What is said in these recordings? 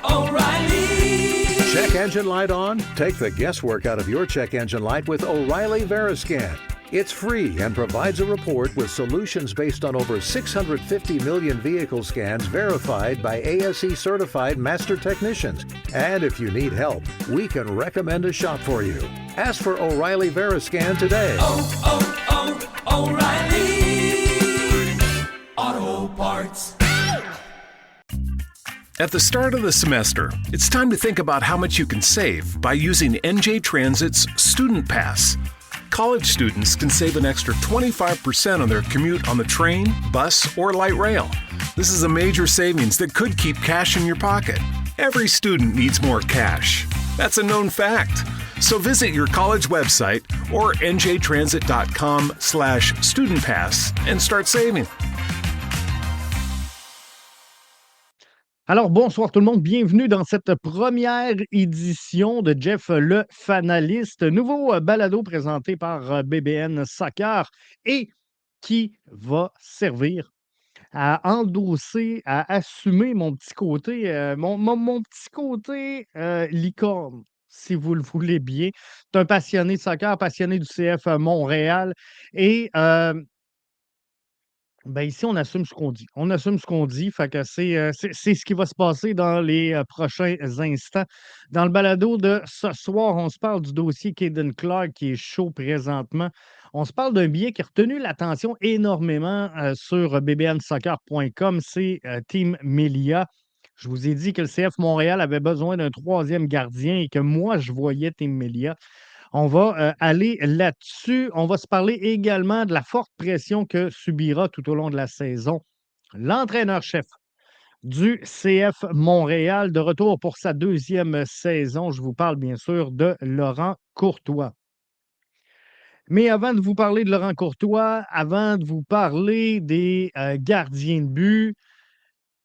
O'Reilly. Check engine light on? Take the guesswork out of your check engine light with O'Reilly Veriscan. It's free and provides a report with solutions based on over 650 million vehicle scans verified by ASE certified master technicians. And if you need help, we can recommend a shop for you. Ask for O'Reilly Veriscan today. O'Reilly Auto Parts. At the start of the semester, it's time to think about how much you can save by using NJ Transit's Student Pass. College students can save an extra 25% on their commute on the train, bus, or light rail. This is a major savings that could keep cash in your pocket. Every student needs more cash. That's a known fact. So visit your college website or njtransit.com/studentpass and start saving. Alors, bonsoir tout le monde. Bienvenue dans cette première édition de Jeff le Fanaliste, nouveau balado présenté par BBN Soccer et qui va servir à endosser, à assumer mon petit côté, mon petit côté licorne, si vous le voulez bien. C'est un passionné de soccer, passionné du CF Montréal et ben ici, on assume ce qu'on dit. On assume ce qu'on dit, fait que c'est ce qui va se passer dans les prochains instants. Dans le balado de ce soir, on se parle du dossier Caden Clark qui est chaud présentement. On se parle d'un billet qui a retenu l'attention énormément sur bbnsoccer.com, c'est Team Melia. Je vous ai dit que le CF Montréal avait besoin d'un troisième gardien et que moi, je voyais Team Melia. On va aller là-dessus. On va se parler également de la forte pression que subira tout au long de la saison l'entraîneur-chef du CF Montréal, de retour pour sa deuxième saison. Je vous parle bien sûr de Laurent Courtois. Mais avant de vous parler de Laurent Courtois, avant de vous parler des gardiens de but,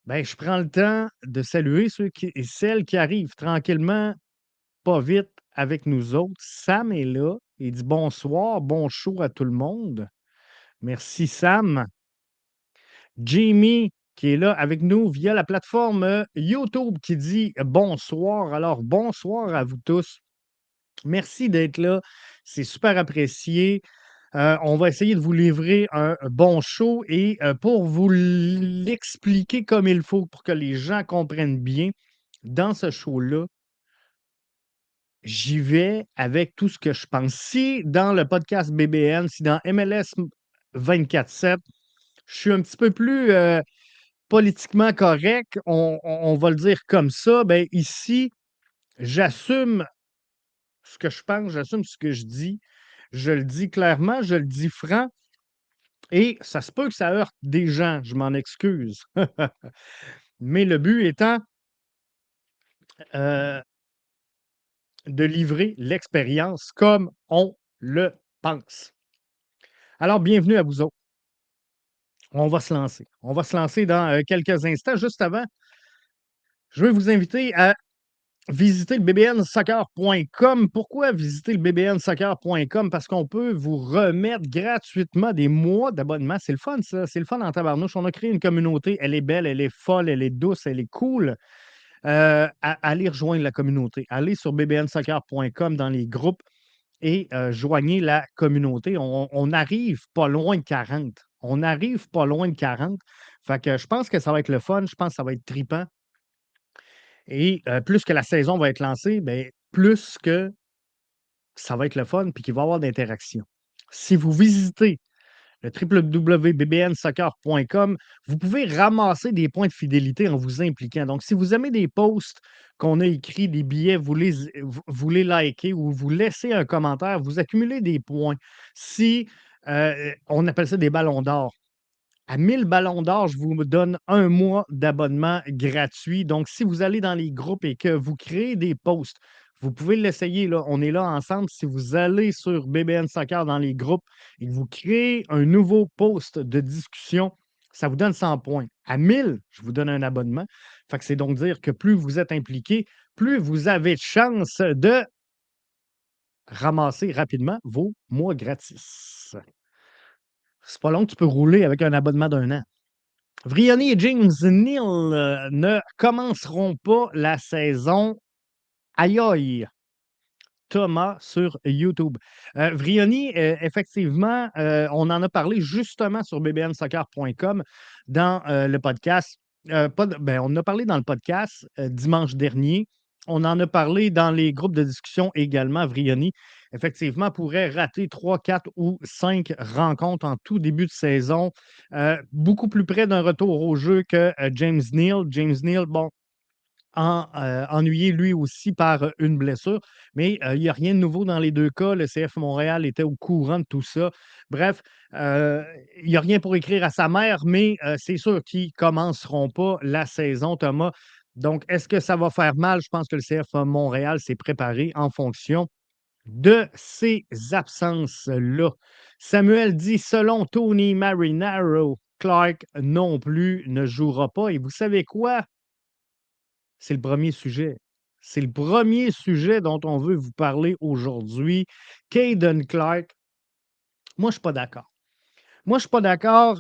ben, je prends le temps de saluer ceux et celles qui arrivent tranquillement, pas vite, avec nous autres. Sam est là. Il dit bonsoir, bon show à tout le monde. Merci, Sam. Jamie, qui est là avec nous via la plateforme YouTube, qui dit bonsoir. Alors, bonsoir à vous tous. Merci d'être là. C'est super apprécié. On va essayer de vous livrer un bon show et pour vous l'expliquer comme il faut, pour que les gens comprennent bien, dans ce show-là, j'y vais avec tout ce que je pense. Si dans le podcast BBN, si dans MLS 24/7, je suis un petit peu plus politiquement correct, on va le dire comme ça, ben ici, j'assume ce que je pense, j'assume ce que je dis. Je le dis clairement, je le dis franc, et ça se peut que ça heurte des gens, je m'en excuse. Mais le but étant de livrer l'expérience comme on le pense. Alors, bienvenue à vous autres. On va se lancer. On va se lancer dans quelques instants. Juste avant, je veux vous inviter à visiter le bbnsoccer.com. Pourquoi visiter le bbnsoccer.com? Parce qu'on peut vous remettre gratuitement des mois d'abonnement. C'est le fun, ça. C'est le fun en tabarnouche. On a créé une communauté. Elle est belle, elle est folle, elle est douce, elle est cool. Allez rejoindre la communauté. Allez sur bbnsoccer.com dans les groupes et joignez la communauté. On arrive pas loin de 40. On arrive pas loin de 40. Fait que je pense que ça va être le fun. Je pense que ça va être trippant. Et plus que la saison va être lancée, bien, plus que ça va être le fun puis qu'il va y avoir d'interaction. Si vous visitez le www.bbnsoccer.com, vous pouvez ramasser des points de fidélité en vous impliquant. Donc, si vous aimez des posts qu'on a écrits, des billets, vous les likez ou vous laissez un commentaire, vous accumulez des points. Si on appelle ça des ballons d'or. À 1000 ballons d'or, je vous donne un mois d'abonnement gratuit. Donc, si vous allez dans les groupes et que vous créez des posts, vous pouvez l'essayer, là. On est là ensemble. Si vous allez sur BBN Soccer dans les groupes et que vous créez un nouveau post de discussion, ça vous donne 100 points. À 1000, je vous donne un abonnement. Fait que c'est donc dire que plus vous êtes impliqué, plus vous avez de chance de ramasser rapidement vos mois gratis. C'est pas long, tu peux rouler avec un abonnement d'1 an. Vrioni et James Neal ne commenceront pas la saison. Aïe aïe! Thomas sur YouTube. Vrioni, effectivement, on en a parlé justement sur bbnsoccer.com dans le podcast. On en a parlé dans le podcast dimanche dernier. On en a parlé dans les groupes de discussion également. Vrioni, effectivement, pourrait rater 3, 4 ou 5 rencontres en tout début de saison. Beaucoup plus près d'un retour au jeu que James Neal. James Neal, bon, ennuyé lui aussi par une blessure. Mais il n'y a rien de nouveau dans les deux cas. Le CF Montréal était au courant de tout ça. Bref, il n'y a rien pour écrire à sa mère, mais c'est sûr qu'ils ne commenceront pas la saison, Thomas. Donc, est-ce que ça va faire mal? Je pense que le CF Montréal s'est préparé en fonction de ces absences-là. Samuel dit, selon Tony Marinaro, Clark non plus ne jouera pas. Et vous savez quoi? C'est le premier sujet. C'est le premier sujet dont on veut vous parler aujourd'hui. Caden Clark, moi, je ne suis pas d'accord. Moi, je ne suis pas d'accord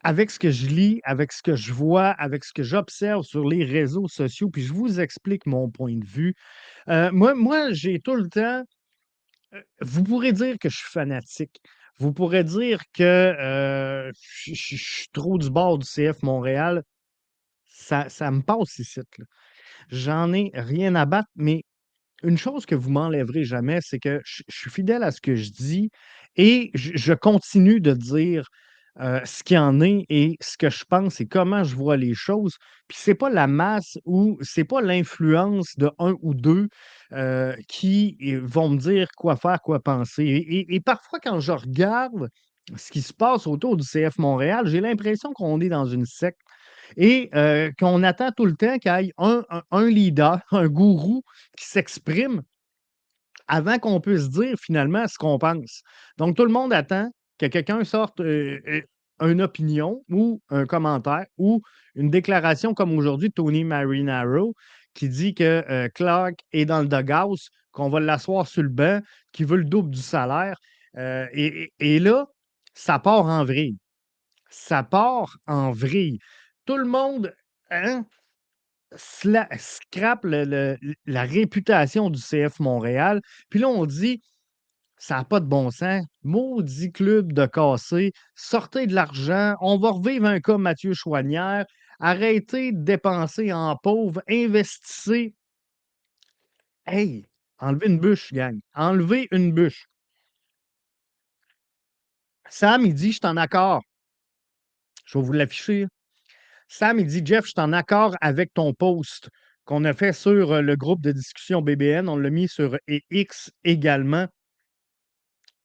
avec ce que je lis, avec ce que je vois, avec ce que j'observe sur les réseaux sociaux, puis je vous explique mon point de vue. Moi, j'ai tout le temps. Vous pourrez dire que je suis fanatique. Vous pourrez dire que je suis trop du bord du CF Montréal. Ça me passe ici, là. J'en ai rien à battre, mais une chose que vous m'enlèverez jamais, c'est que je suis fidèle à ce que je dis et je continue de dire ce qu'il y en est et ce que je pense et comment je vois les choses. Puis c'est pas la masse ou c'est pas l'influence de un ou deux qui vont me dire quoi faire, quoi penser. Et parfois, quand je regarde ce qui se passe autour du CF Montréal, j'ai l'impression qu'on est dans une secte et qu'on attend tout le temps qu'il y ait un leader, un gourou qui s'exprime avant qu'on puisse dire finalement ce qu'on pense. Donc, tout le monde attend que quelqu'un sorte une opinion ou un commentaire ou une déclaration comme aujourd'hui de Tony Marinaro qui dit que Clark est dans le doghouse, qu'on va l'asseoir sur le banc, qu'il veut le double du salaire. Et là, ça part en vrille. Ça part en vrille. Tout le monde, hein, scrape la réputation du CF Montréal. Puis là, on dit, ça n'a pas de bon sens. Maudit club de cassé. Sortez de l'argent. On va revivre un cas Mathieu Chouanière. Arrêtez de dépenser en pauvre. Investissez. Hey, enlevez une bûche, gang. Enlevez une bûche. Sam, il dit, je suis en accord. Je vais vous l'afficher. Sam, il dit, Jeff, je suis en accord avec ton post qu'on a fait sur le groupe de discussion BBN. On l'a mis sur X également.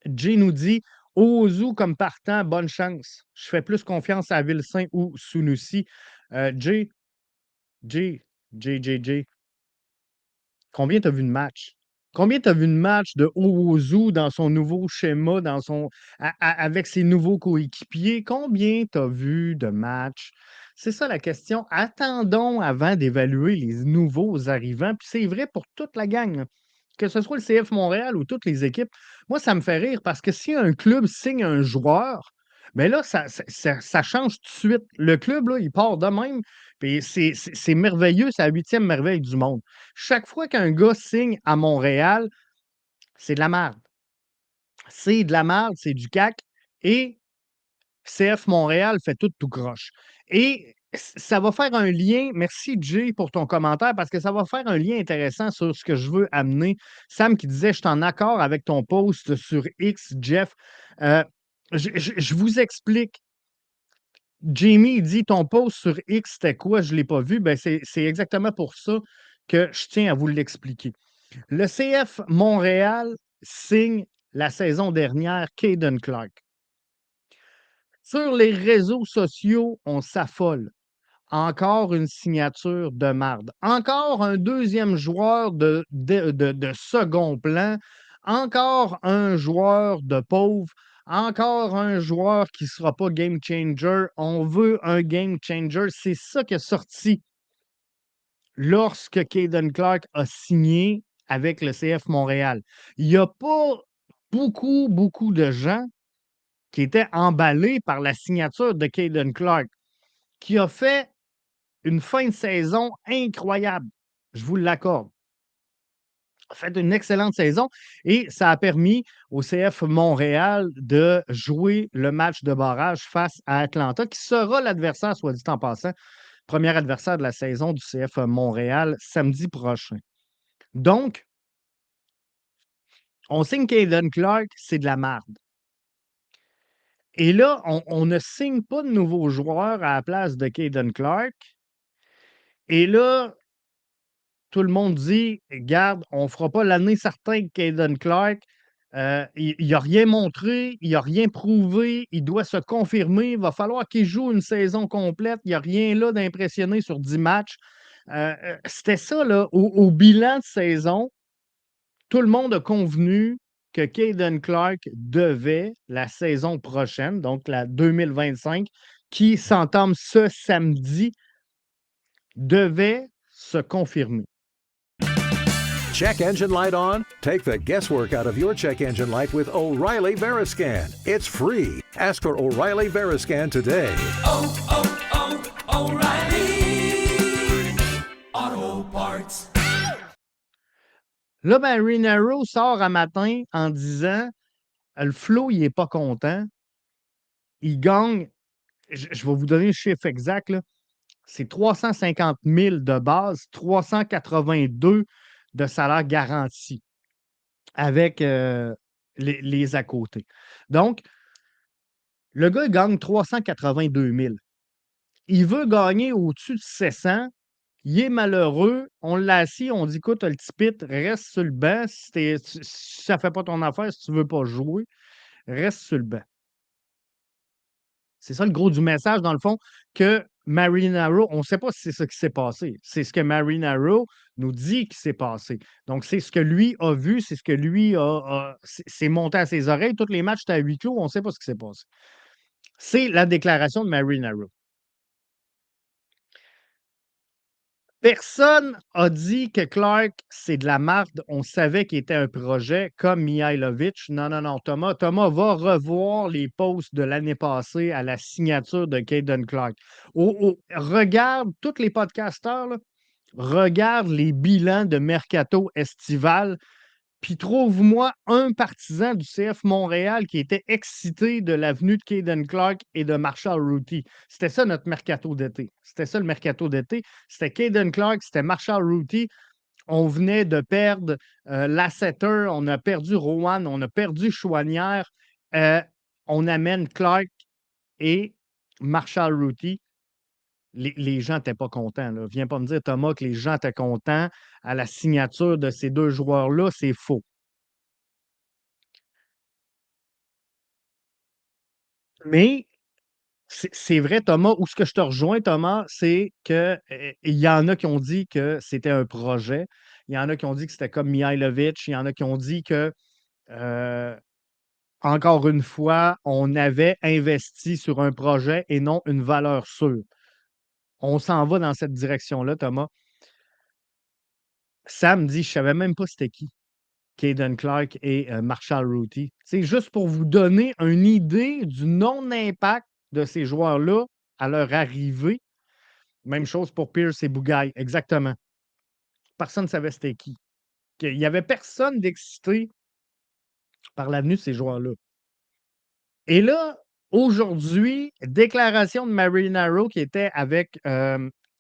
Jay nous dit, Ozu comme partant, bonne chance. Je fais plus confiance à Vilsain ou Sunusi. Jay, Jay, Jay. Combien tu as vu de matchs? Combien tu as vu de matchs de Ozu dans son nouveau schéma, avec ses nouveaux coéquipiers? Combien tu as vu de matchs? C'est ça la question. Attendons avant d'évaluer les nouveaux arrivants. Puis c'est vrai pour toute la gang, là. Que ce soit le CF Montréal ou toutes les équipes. Moi, ça me fait rire parce que si un club signe un joueur, bien là, ça change tout de suite. Le club, là, il part de même. Puis c'est merveilleux, c'est la huitième merveille du monde. Chaque fois qu'un gars signe à Montréal, c'est de la merde. C'est de la merde, c'est du cac. Et CF Montréal fait tout croche. Et ça va faire un lien. Merci, Jay, pour ton commentaire, parce que ça va faire un lien intéressant sur ce que je veux amener. Sam qui disait, je suis en accord avec ton post sur X, Jeff. Je vous explique. Jamie dit, ton post sur X, c'était quoi? Je ne l'ai pas vu. Ben, c'est exactement pour ça que je tiens à vous l'expliquer. Le CF Montréal signe la saison dernière Caden Clark. Sur les réseaux sociaux, on s'affole. Encore une signature de marde. Encore un deuxième joueur de second plan. Encore un joueur de pauvre. Encore un joueur qui ne sera pas game changer. On veut un game changer. C'est ça qui est sorti lorsque Caden Clark a signé avec le CF Montréal. Il n'y a pas beaucoup de gens qui était emballé par la signature de Caden Clark, qui a fait une fin de saison incroyable. Je vous l'accorde. A fait une excellente saison et ça a permis au CF Montréal de jouer le match de barrage face à Atlanta, qui sera l'adversaire, soit dit en passant, premier adversaire de la saison du CF Montréal samedi prochain. Donc, on signe Caden Clark, c'est de la merde. Et là, on ne signe pas de nouveaux joueurs à la place de Caden Clark. Et là, tout le monde dit, garde, on ne fera pas l'année certaine que Caden Clark. Il n'a rien montré, il n'a rien prouvé, il doit se confirmer. Il va falloir qu'il joue une saison complète. Il n'y a rien là d'impressionné sur 10 matchs. C'était ça, là, au bilan de saison. Tout le monde a convenu que Caden Clark devait, la saison prochaine, donc la 2025, qui s'entame ce samedi, devait se confirmer. Check engine light on? Take the guesswork out of your check engine light with O'Reilly Veriscan. It's free. Ask for O'Reilly Veriscan today. O'Reilly Auto Parts. Là, ben, Marinaro sort un matin en disant le Flo, il n'est pas content. Il gagne, je vais vous donner le chiffre exact, là, c'est 350 000 de base, 382 de salaire garanti avec les à côté. Donc, le gars, il gagne 382 000. Il veut gagner au-dessus de 700. Il est malheureux. On l'a assis, on dit écoute, le petit pit, reste sur le banc. Si ça ne fait pas ton affaire, si tu ne veux pas jouer, reste sur le banc. C'est ça le gros du message, dans le fond, que Marinaro, on ne sait pas si c'est ça qui s'est passé. C'est ce que Marinaro nous dit qui s'est passé. Donc, c'est ce que lui a vu, c'est ce que lui s'est monté à ses oreilles. Tous les matchs étaient à huis clos, on ne sait pas ce qui s'est passé. C'est la déclaration de Marinaro. Personne a dit que Clark, c'est de la marde. On savait qu'il était un projet comme Mihailovic. Non, non, non. Thomas va revoir les posts de l'année passée à la signature de Caden Clark. Regarde tous les podcasteurs, là, regarde les bilans de mercato estival, puis trouve-moi un partisan du CF Montréal qui était excité de l'avenue de Caden Clark et de Marshall Ruthie. C'était ça notre mercato d'été. C'était ça le mercato d'été. C'était Caden Clark, c'était Marshall Ruthie. On venait de perdre Lasseter, on a perdu Rowan, on a perdu Chouanière. On amène Clark et Marshall Ruthie. Les gens n'étaient pas contents. Là. Viens pas me dire, Thomas, que les gens étaient contents à la signature de ces deux joueurs-là. C'est faux. Mais c'est vrai, Thomas, où ce que je te rejoins, Thomas, c'est qu'il y en a qui ont dit que c'était un projet. Il y en a qui ont dit que c'était comme Mihailovic. Il y en a qui ont dit que, encore une fois, on avait investi sur un projet et non une valeur sûre. On s'en va dans cette direction-là, Thomas. Sam dit, je ne savais même pas c'était qui, Caden Clark et Marshall Ruthie. C'est juste pour vous donner une idée du non-impact de ces joueurs-là à leur arrivée. Même chose pour Pierce et Bougaille, exactement. Personne ne savait c'était qui. Il n'y avait personne d'excité par l'avenue de ces joueurs-là. Et là, aujourd'hui, déclaration de Marinaro qui était avec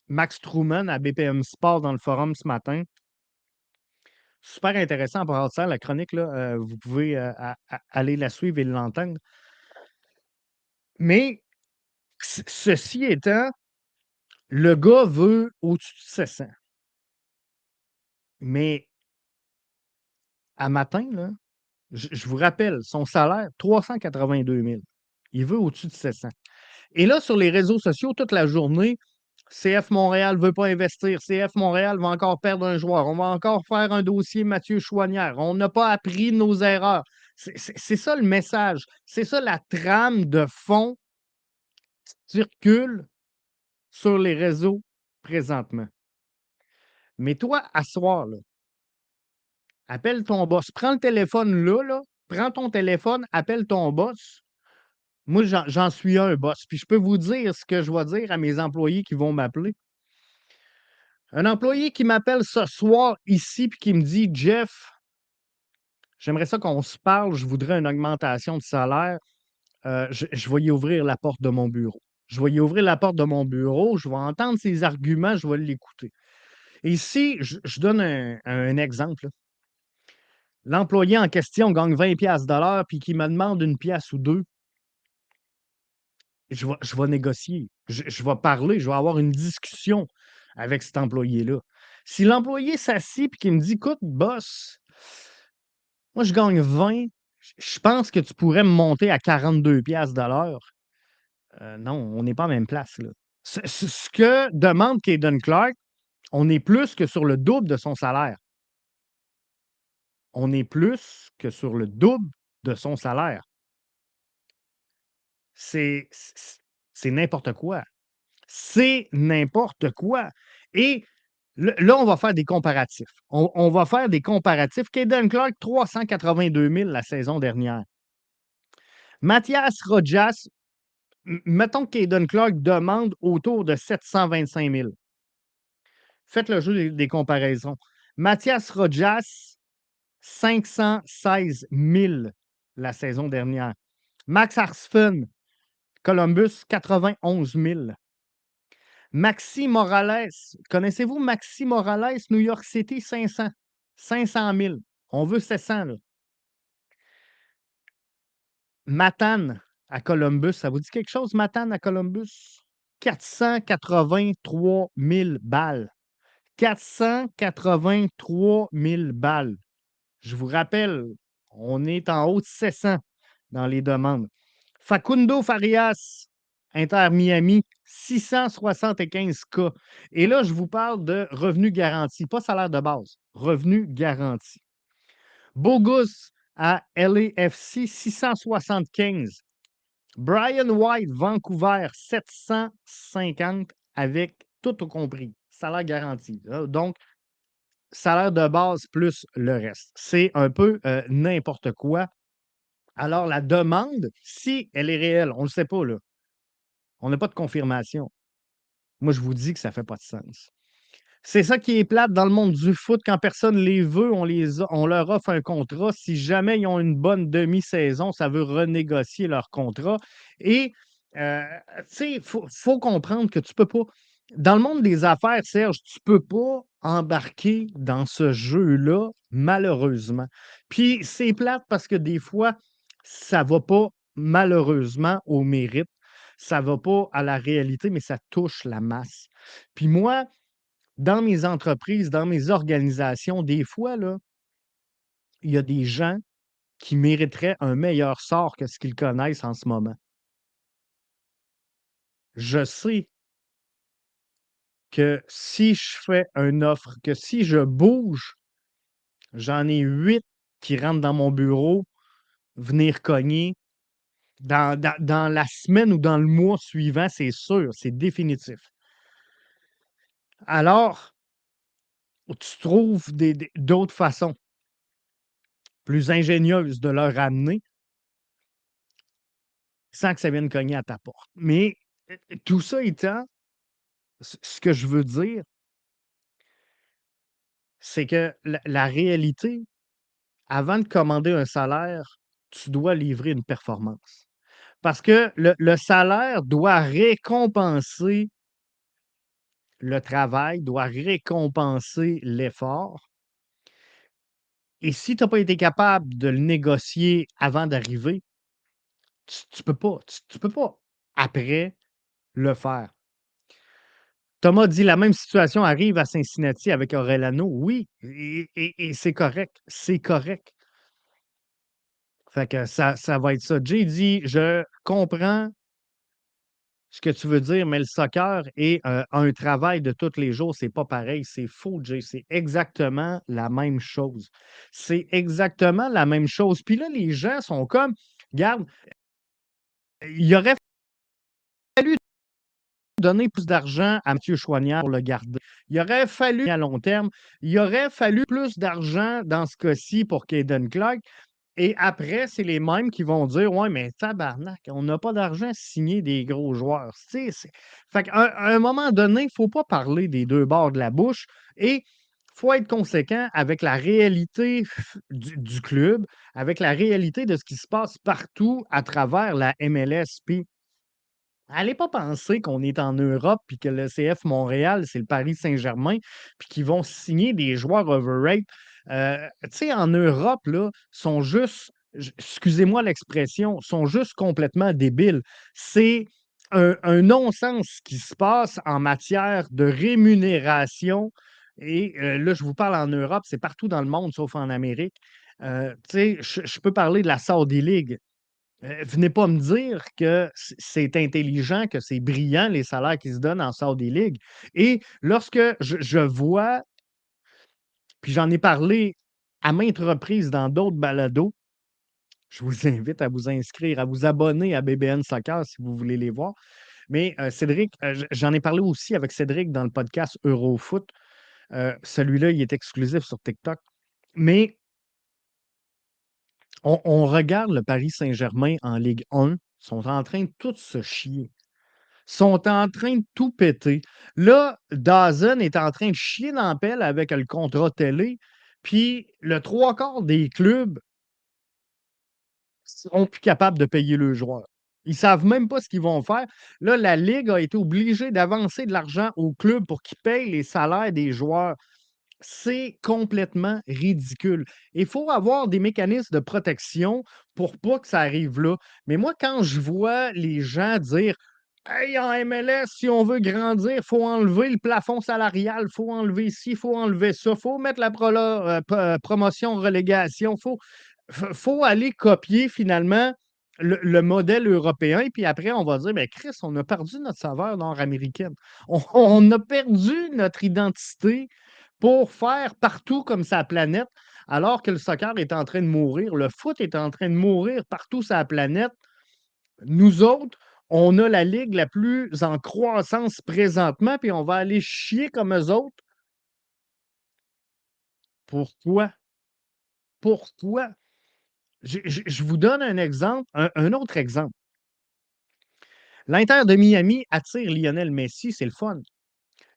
Max Truman à BPM Sport dans le forum ce matin. Super intéressant pour avoir ça, la chronique, là, vous pouvez aller la suivre et l'entendre. Mais ceci étant, le gars veut au-dessus de 700. Mais à matin, là, je vous rappelle, son salaire, 382 000. Il veut au-dessus de 700. Et là, sur les réseaux sociaux, toute la journée, CF Montréal ne veut pas investir. CF Montréal va encore perdre un joueur. On va encore faire un dossier Mathieu Chouanière. On n'a pas appris de nos erreurs. C'est ça le message. C'est ça la trame de fond qui circule sur les réseaux présentement. Mais toi, à soir, là, appelle ton boss. Prends le téléphone là, prends ton téléphone, appelle ton boss. Moi, j'en suis un boss. Puis je peux vous dire ce que je vais dire à mes employés qui vont m'appeler. Un employé qui m'appelle ce soir ici puis qui me dit: «Jeff, j'aimerais ça qu'on se parle, je voudrais une augmentation de salaire». Je vais y ouvrir la porte de mon bureau. Je vais y ouvrir la porte de mon bureau, je vais entendre ses arguments, je vais l'écouter. Et ici, je donne un exemple, là. L'employé en question gagne 20 piastres de l'heure puis qui me demande une pièce ou 2. Je vais négocier. Je vais parler, je vais avoir une discussion avec cet employé-là. Si l'employé s'assied et qu'il me dit: «Écoute, boss, moi je gagne 20, je pense que tu pourrais me monter à 42 piastres de l'heure». Non, on n'est pas à la même place, là. Ce que demande Caden Clark, on est plus que sur le double de son salaire. On est plus que sur le double de son salaire. C'est n'importe quoi. C'est n'importe quoi. Et là, on va faire des comparatifs. On va faire des comparatifs. Caden Clark, 382 000 la saison dernière. Mathias Rojas, mettons que Caden Clark demande autour de 725 000. Faites le jeu des comparaisons. Mathias Rojas, 516 000 la saison dernière. Max Arsfen, Columbus, 91 000. Maxi Morales, connaissez-vous Maxi Morales, New York City, 500. 500 000. On veut 700, là. Matane à Columbus, ça vous dit quelque chose, Matane à Columbus? 483 000 balles. 483 000 balles. Je vous rappelle, on est en haut de 700 dans les demandes. Facundo Farias, Inter Miami, 675 K. Et là, je vous parle de revenus garantis, pas salaire de base, revenus garantis. Bogus à LAFC, 675. Brian White, Vancouver, 750 avec tout au compris, salaire garanti. Donc, salaire de base plus le reste. C'est un peu n'importe quoi. Alors, la demande, si elle est réelle, on ne le sait pas, là. On n'a pas de confirmation. Moi, je vous dis que ça ne fait pas de sens. C'est ça qui est plate dans le monde du foot. Quand personne les veut, on leur offre un contrat. Si jamais ils ont une bonne demi-saison, ça veut renégocier leur contrat. Et, tu sais, faut comprendre que tu peux pas. Dans le monde des affaires, Serge, tu peux pas embarquer dans ce jeu-là, malheureusement. Puis c'est plate parce que des fois, ça va pas malheureusement au mérite. Ça va pas à la réalité, mais ça touche la masse. Puis moi, dans mes entreprises, dans mes organisations, des fois, là, il y a des gens qui mériteraient un meilleur sort que ce qu'ils connaissent en ce moment. Je sais que si je fais une offre, que si je bouge, j'en ai 8 qui rentrent dans mon bureau, venir cogner. Dans la semaine ou dans le mois suivant, c'est sûr, c'est définitif. Alors, tu trouves d'autres façons plus ingénieuses de leur amener sans que ça vienne cogner à ta porte. Mais tout ça étant, ce que je veux dire, c'est que la réalité, avant de commander un salaire, tu dois livrer une performance. Parce que le salaire doit récompenser le travail, doit récompenser l'effort. Et si tu n'as pas été capable de le négocier avant d'arriver, tu peux pas. Tu peux pas après le faire. Thomas dit la même situation arrive à Cincinnati avec Orellano. Oui, et c'est correct. C'est correct. Fait que ça va être ça. Jay dit: «Je comprends ce que tu veux dire, mais le soccer est un travail de tous les jours, c'est pas pareil». C'est faux, Jay. C'est exactement la même chose. C'est exactement la même chose. Puis là, les gens sont comme: «Regarde, il aurait fallu donner plus d'argent à Mathieu Choignard pour le garder. Il aurait fallu à long terme, il aurait fallu plus d'argent dans ce cas-ci pour Caden Clark». Et après, c'est les mêmes qui vont dire: «Ouais, mais tabarnak, on n'a pas d'argent à signer des gros joueurs». Tu sais, c'est fait qu'à un moment donné, il ne faut pas parler des 2 bords de la bouche et faut être conséquent avec la réalité du club, avec la réalité de ce qui se passe partout à travers la MLS. Puis allez pas penser qu'on est en Europe puis que le CF Montréal, c'est le Paris Saint-Germain, puis qu'ils vont signer des joueurs overrated. Tu sais, en Europe, là, sont juste, excusez-moi l'expression, sont juste complètement débiles. C'est un non-sens ce qui se passe en matière de rémunération. Et là, je vous parle en Europe, c'est partout dans le monde, sauf en Amérique. Tu sais, je peux parler de la Saudi League. Venez pas me dire que c'est intelligent, que c'est brillant les salaires qui se donnent en Saudi League. Et lorsque je vois, puis j'en ai parlé à maintes reprises dans d'autres balados, je vous invite à vous inscrire, à vous abonner à BBN Soccer si vous voulez les voir. Mais Cédric, j'en ai parlé aussi avec Cédric dans le podcast Eurofoot. Celui-là, il est exclusif sur TikTok. Mais on regarde le Paris Saint-Germain en Ligue 1, sont en train de tous se chier. Sont en train de tout péter. Là, DAZN est en train de chier dans la pelle avec le contrat télé, puis le 3/4 des clubs seront plus capables de payer leurs joueurs. Ils savent même pas ce qu'ils vont faire. Là, la ligue a été obligée d'avancer de l'argent aux clubs pour qu'ils payent les salaires des joueurs. C'est complètement ridicule. Il faut avoir des mécanismes de protection pour pas que ça arrive là. Mais moi, quand je vois les gens dire: «Hey, en MLS, si on veut grandir, il faut enlever le plafond salarial, il faut enlever ci, il faut enlever ça, il faut mettre la promotion, relégation, faut aller copier finalement le modèle européen». Puis après, on va dire: «Mais Chris, on a perdu notre saveur nord-américaine. On a perdu notre identité pour faire partout comme sa planète, alors que le soccer est en train de mourir, le foot est en train de mourir partout sur la planète. Nous autres, on a la ligue la plus en croissance présentement, puis on va aller chier comme eux autres. Pourquoi? Pourquoi? Je vous donne un exemple, un autre exemple. L'Inter de Miami attire Lionel Messi, c'est le fun.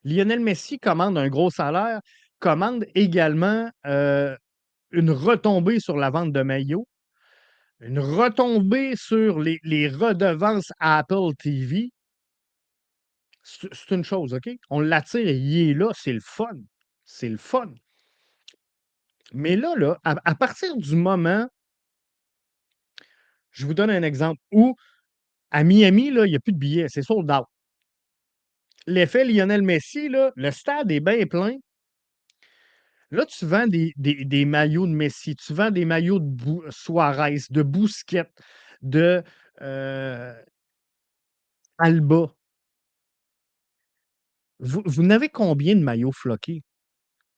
Lionel Messi commande un gros salaire, commande également une retombée sur la vente de maillots, une retombée sur les redevances à Apple TV. C'est une chose, OK? On l'attire, il est là, c'est le fun. C'est le fun. Mais là, à partir du moment, je vous donne un exemple où à Miami, là, il n'y a plus de billets, c'est sold out. L'effet Lionel Messi, là, le stade est bien plein. Là, tu vends des maillots de Messi, tu vends des maillots de Suarez, de Busquets, de Alba. Vous n'avez combien de maillots floqués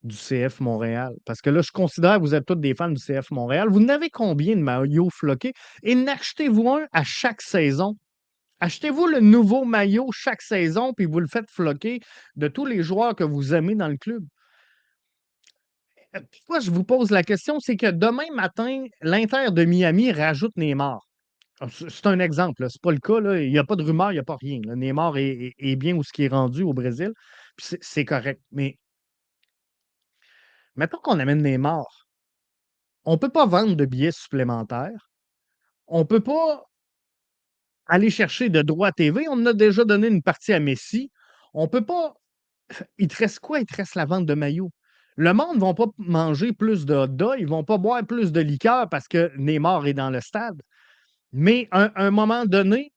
du CF Montréal? Parce que là, je considère que vous êtes tous des fans du CF Montréal. Vous n'avez combien de maillots floqués? Et n'achetez-vous un à chaque saison. Achetez-vous le nouveau maillot chaque saison, puis vous le faites floquer de tous les joueurs que vous aimez dans le club. Pourquoi je vous pose la question? C'est que demain matin, l'Inter de Miami rajoute Neymar. C'est un exemple, ce n'est pas le cas, là. Il n'y a pas de rumeur, il n'y a pas rien, là. Neymar est bien où ce qui est rendu au Brésil, puis c'est correct. Mais mettons qu'on amène Neymar, on ne peut pas vendre de billets supplémentaires. On ne peut pas aller chercher de droits TV. On en a déjà donné une partie à Messi. On ne peut pas. Il te reste quoi? Il te reste la vente de maillots. Le monde ne va pas manger plus de hot dogs, ils ne vont pas boire plus de liqueur parce que Neymar est dans le stade. Mais à un moment donné,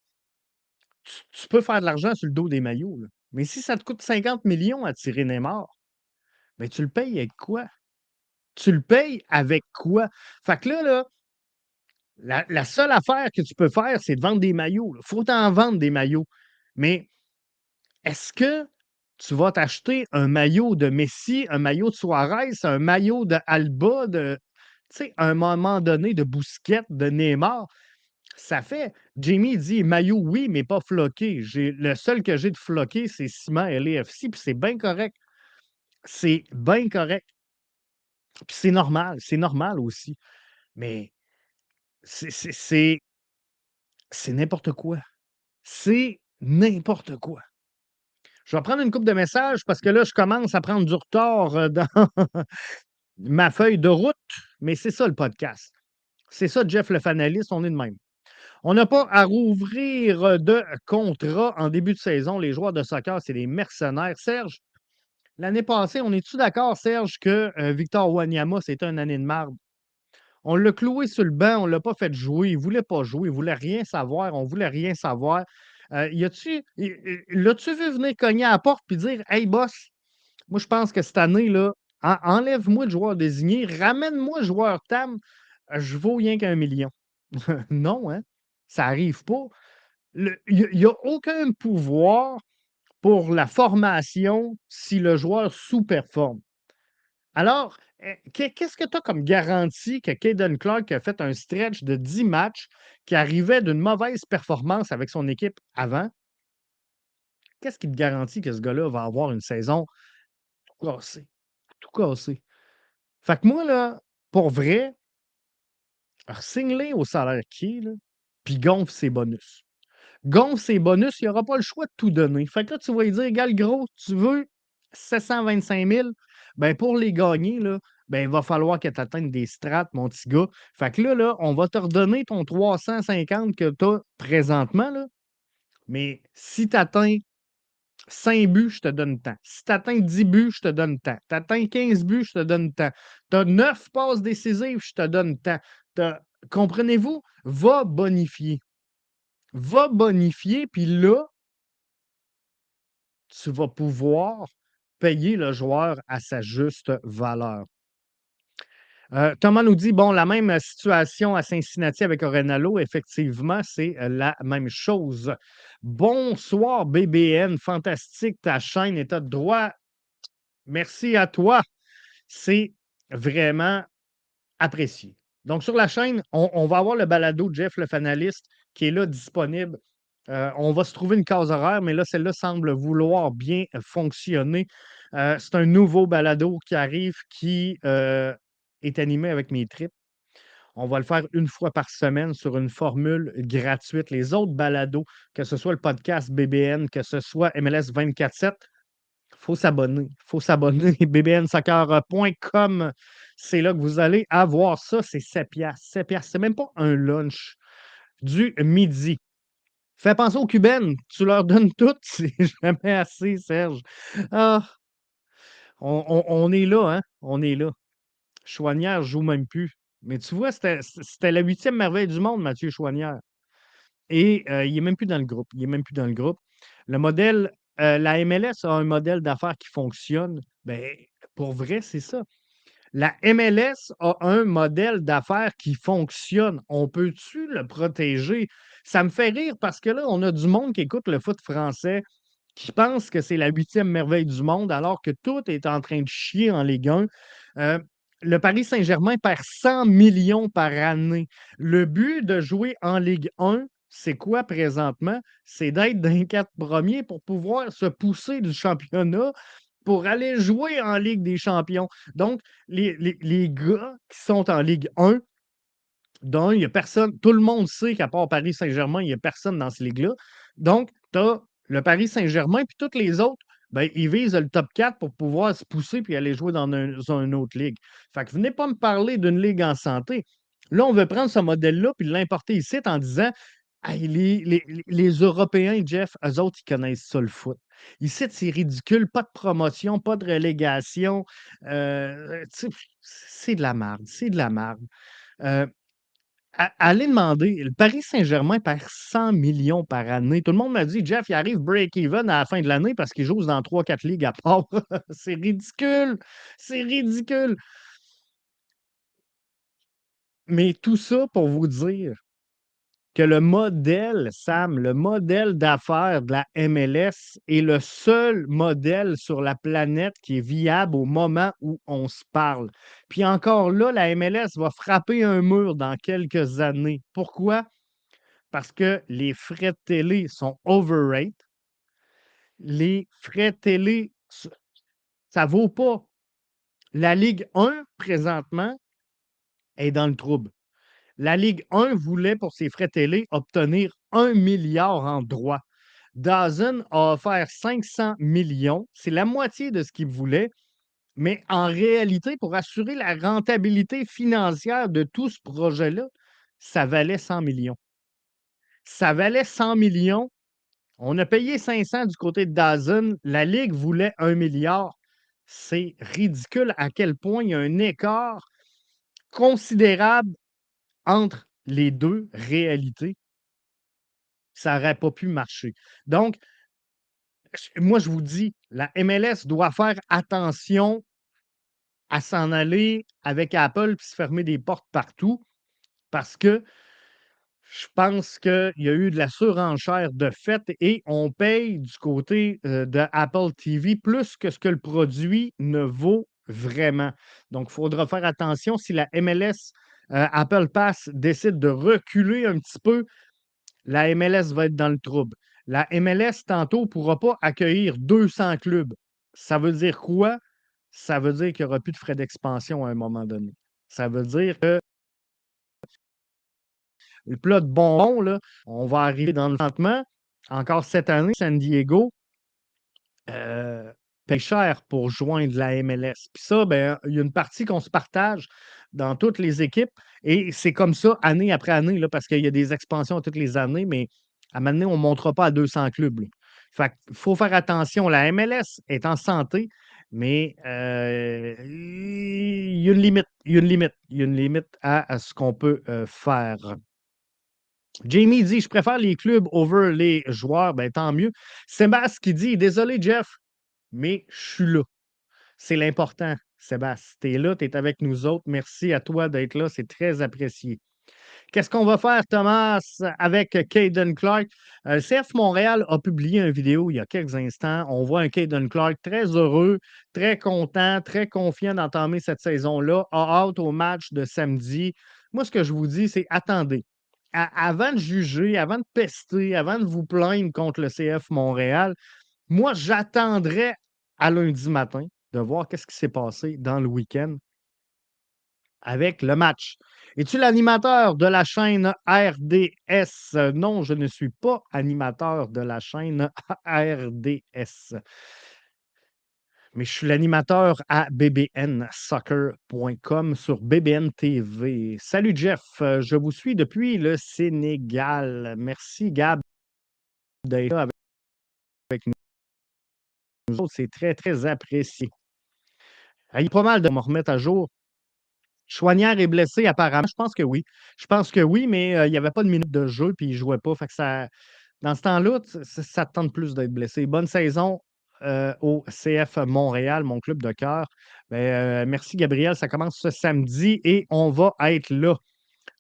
tu peux faire de l'argent sur le dos des maillots, là. Mais si ça te coûte 50 millions à tirer Neymar, ben tu le payes avec quoi? Tu le payes avec quoi? Fait que là, la seule affaire que tu peux faire, c'est de vendre des maillots. Il faut en vendre des maillots. Mais est-ce que tu vas t'acheter un maillot de Messi, un maillot de Suarez, un maillot de Alba, tu sais, à un moment donné, de Busquets, de Neymar? Ça fait. Jamie dit maillot, oui, mais pas floqué. Le seul que j'ai de floqué, c'est Ciment LAFC, puis c'est bien correct. C'est bien correct. Puis c'est normal aussi. Mais c'est c'est c'est c'est n'importe quoi. C'est n'importe quoi. Je vais prendre une coupe de messages parce que là, je commence à prendre du retard, dans ma feuille de route, mais c'est ça le podcast. C'est ça Jeff le Fanaliste, on est de même. On n'a pas à rouvrir, de contrat en début de saison. Les joueurs de soccer, c'est des mercenaires. Serge, l'année passée, on est-tu d'accord, Serge, que, Victor Wanyama, c'était une année de marde? On l'a cloué sur le banc, on ne l'a pas fait jouer. Il ne voulait pas jouer, il ne voulait rien savoir, on ne voulait rien savoir. L'as-tu vu venir cogner à la porte et dire: «Hey boss, moi je pense que cette année là, enlève-moi le joueur désigné, ramène-moi le joueur TAM, je vaux rien qu'1 million». Non, hein, ça arrive pas. Il y a aucun pouvoir pour la formation si le joueur sous-performe. Alors, qu'est-ce que tu as comme garantie que Caden Clark a fait un stretch de 10 matchs, qui arrivait d'une mauvaise performance avec son équipe avant? Qu'est-ce qui te garantit que ce gars-là va avoir une saison tout cassée, tout cassée? Fait que moi, là, pour vrai, signe-les au salaire qu'il est, là, puis gonfle ses bonus. Gonfle ses bonus, il n'aura pas le choix de tout donner. Fait que là, tu vas lui dire: «Regarde gros, tu veux 725 000, ben, pour les gagner, là, ben, il va falloir que tu atteignes des strates, mon petit gars. Fait que là, on va te redonner ton 350 que tu as présentement, là, mais si tu atteins 5 buts, je te donne tant. Si tu atteins 10 buts, je te donne tant. Tu atteins 15 buts, je te donne tant. Tu as 9 passes décisives, je te donne tant». Tu comprenez-vous? Va bonifier, puis là, tu vas pouvoir payer le joueur à sa juste valeur. Thomas nous dit: «Bon, la même situation à Cincinnati avec Orenalo, effectivement, c'est, la même chose». Bonsoir BBN, fantastique ta chaîne, état de droit. Merci à toi. C'est vraiment apprécié. Donc sur la chaîne, on va avoir le balado de Jeff le Fanaliste qui est là disponible. On va se trouver une case horaire, mais là, celle-là semble vouloir bien fonctionner. C'est un nouveau balado qui arrive qui, est animé avec mes tripes. On va le faire une fois par semaine sur une formule gratuite. Les autres balados, que ce soit le podcast BBN, que ce soit MLS 24/7, faut s'abonner. Faut s'abonner. bbnsoccer.com. C'est là que vous allez avoir ça. C'est 7 piastres. 7 piastres. C'est même pas un lunch du midi. Fais penser aux cubaines. Tu leur donnes tout. C'est jamais assez, Serge. Ah, on est là, hein? On est là. Chouanière joue même plus. Mais tu vois, c'était la 8e merveille du monde, Mathieu Chouanière. Et il est même plus dans le groupe. Il est même plus dans le groupe. Le modèle, la MLS a un modèle d'affaires qui fonctionne. Ben, pour vrai, c'est ça. La MLS a un modèle d'affaires qui fonctionne. On peut-tu le protéger? Ça me fait rire parce que là, on a du monde qui écoute le foot français, qui pense que c'est la 8e merveille du monde, alors que tout est en train de chier en Ligue 1. Le Paris Saint-Germain perd 100 millions par année. Le but de jouer en Ligue 1, c'est quoi présentement? C'est d'être dans les 4 premiers pour pouvoir se pousser du championnat pour aller jouer en Ligue des champions. Donc, les gars qui sont en Ligue 1, d'un, il y a personne, tout le monde sait qu'à part Paris Saint-Germain, il n'y a personne dans ces ligues-là. Donc, tu as le Paris Saint-Germain, puis toutes les autres, ben, ils visent le top 4 pour pouvoir se pousser puis aller jouer dans une autre ligue. Fait que venez pas me parler d'une ligue en santé. Là, on veut prendre ce modèle-là puis l'importer ici en disant: hey, les Européens, Jeff, eux autres, ils connaissent ça le foot. Ici, c'est ridicule, pas de promotion, pas de relégation. Tu sais, c'est de la merde, c'est de la merde. Euh, allez demander, le Paris Saint-Germain perd 100 millions par année. Tout le monde m'a dit: Jeff, il arrive break-even à la fin de l'année parce qu'il joue dans 3-4 ligues à part. C'est ridicule. C'est ridicule. Mais tout ça pour vous dire que le modèle, Sam, le modèle d'affaires de la MLS est le seul modèle sur la planète qui est viable au moment où on se parle. Puis encore là, la MLS va frapper un mur dans quelques années. Pourquoi? Parce que les frais de télé sont overrated. Les frais de télé, ça ne vaut pas. La Ligue 1, présentement, est dans le trouble. La Ligue 1 voulait, pour ses frais télé, obtenir 1 milliard en droits. DAZN a offert 500 millions. C'est la moitié de ce qu'il voulait. Mais en réalité, pour assurer la rentabilité financière de tout ce projet-là, ça valait 100 millions. Ça valait 100 millions. On a payé 500 du côté de DAZN. La Ligue voulait 1 milliard. C'est ridicule à quel point il y a un écart considérable entre les deux réalités. Ça n'aurait pas pu marcher. Donc, moi, je vous dis, la MLS doit faire attention à s'en aller avec Apple puis se fermer des portes partout parce que je pense qu'il y a eu de la surenchère de fait et on paye du côté de Apple TV plus que ce que le produit ne vaut vraiment. Donc, il faudra faire attention si la MLS Apple Pass décide de reculer un petit peu, la MLS va être dans le trouble. La MLS, tantôt, ne pourra pas accueillir 200 clubs. Ça veut dire quoi? Ça veut dire qu'il n'y aura plus de frais d'expansion à un moment donné. Ça veut dire que le plat de bonbons, là, on va arriver dans le lentement. Encore cette année, San Diego paye cher pour joindre la MLS. Puis ça, ben, il y a une partie qu'on se partage dans toutes les équipes et c'est comme ça année après année, là, parce qu'il y a des expansions toutes les années, mais à un moment donné, on ne montera pas à 200 clubs. Là. Fait qu'il faut faire attention. La MLS est en santé, mais il y a une limite. Il y a une limite. Il y a une limite à ce qu'on peut faire. Jamie dit: Je préfère les clubs over les joueurs. Ben, tant mieux. Sébastien qui dit: Désolé, Jeff, mais je suis là. C'est l'important, Sébastien. Tu es là, tu es avec nous autres. Merci à toi d'être là. C'est très apprécié. Qu'est-ce qu'on va faire, Thomas, avec Caden Clark? Le CF Montréal a publié une vidéo il y a quelques instants. On voit un Caden Clark très heureux, très content, très confiant d'entamer cette saison-là, a hâte au match de samedi. Moi, ce que je vous dis, c'est attendez. Avant de juger, avant de pester, avant de vous plaindre contre le CF Montréal, moi, j'attendrai à lundi matin de voir qu'est-ce qui s'est passé dans le week-end avec le match. Es-tu l'animateur de la chaîne RDS? Non, je ne suis pas animateur de la chaîne RDS. Mais je suis l'animateur à bbnsoccer.com sur BBN TV. Salut Jeff, je vous suis depuis le Sénégal. Merci Gab d'être là avec nous autres. C'est très, très apprécié. Il y a pas mal de me remettre à jour. Chouanière est blessé apparemment. Je pense que oui. Je pense que oui, mais il n'y avait pas de minute de jeu puis il ne jouait pas. Fait que ça, dans ce temps-là, ça te tente plus d'être blessé. Bonne saison au CF Montréal, mon club de cœur. Merci Gabriel. Ça commence ce samedi et on va être là.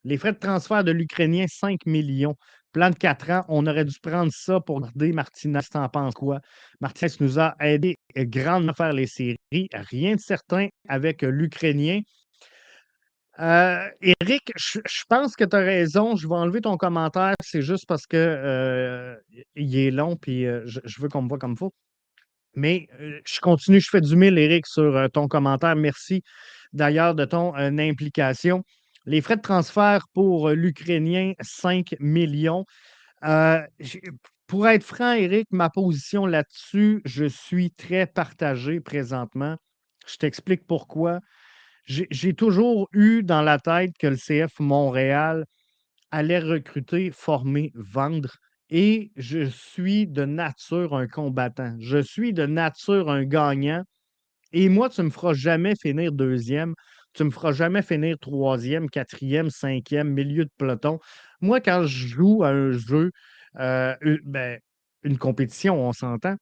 Les frais de transfert de l'Ukrainien, 5 millions. Plan de 4 ans, on aurait dû prendre ça pour garder Martinez. T'en penses quoi? Martinez nous a aidé grandement à faire les séries. Rien de certain avec l'Ukrainien. Éric, je pense que tu as raison. Je vais enlever ton commentaire. C'est juste parce que il est long puis je veux qu'on me voit comme il faut. Mais je continue, je fais du mille, Éric, sur ton commentaire. Merci d'ailleurs de ton implication. Les frais de transfert pour l'Ukrainien, 5 millions. Pour être franc, Éric, ma position là-dessus, je suis très partagé présentement. Je t'explique pourquoi. J'ai toujours eu dans la tête que le CF Montréal allait recruter, former, vendre. Et je suis de nature un combattant. Je suis de nature un gagnant. Et moi, tu ne me feras jamais finir deuxième. Tu ne me feras jamais finir troisième, quatrième, cinquième, milieu de peloton. Moi, quand je joue à un jeu, une compétition, on s'entend,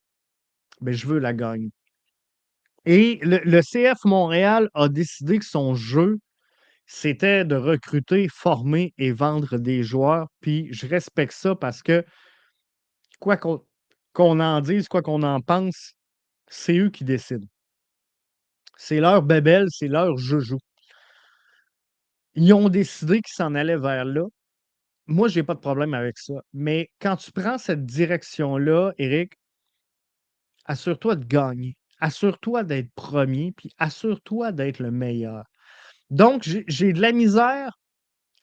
je veux la gagner. Et le CF Montréal a décidé que son jeu, c'était de recruter, former et vendre des joueurs. Puis je respecte ça parce que quoi qu'on en dise, quoi qu'on en pense, c'est eux qui décident. C'est leur bébelle, c'est leur joujou. Ils ont décidé qu'ils s'en allaient vers là. Moi, je n'ai pas de problème avec ça. Mais quand tu prends cette direction-là, Éric, assure-toi de gagner. Assure-toi d'être premier, puis assure-toi d'être le meilleur. Donc, j'ai de la misère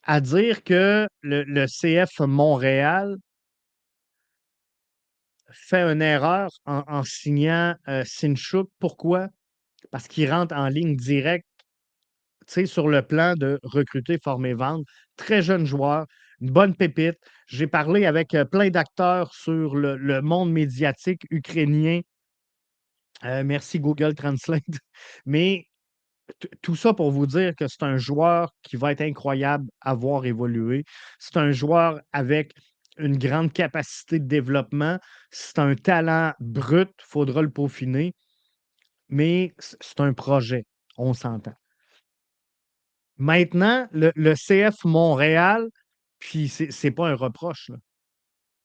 à dire que le CF Montréal fait une erreur en signant Sinchuk. Pourquoi? Parce qu'il rentre en ligne directe, tu sais, sur le plan de recruter, former, vendre. Très jeune joueur, une bonne pépite. J'ai parlé avec plein d'acteurs sur le monde médiatique ukrainien. Merci Google Translate. Mais tout ça pour vous dire que c'est un joueur qui va être incroyable à voir évoluer. C'est un joueur avec une grande capacité de développement. C'est un talent brut, il faudra le peaufiner, mais c'est un projet, on s'entend. Maintenant, le CF Montréal, puis c'est pas un reproche, là,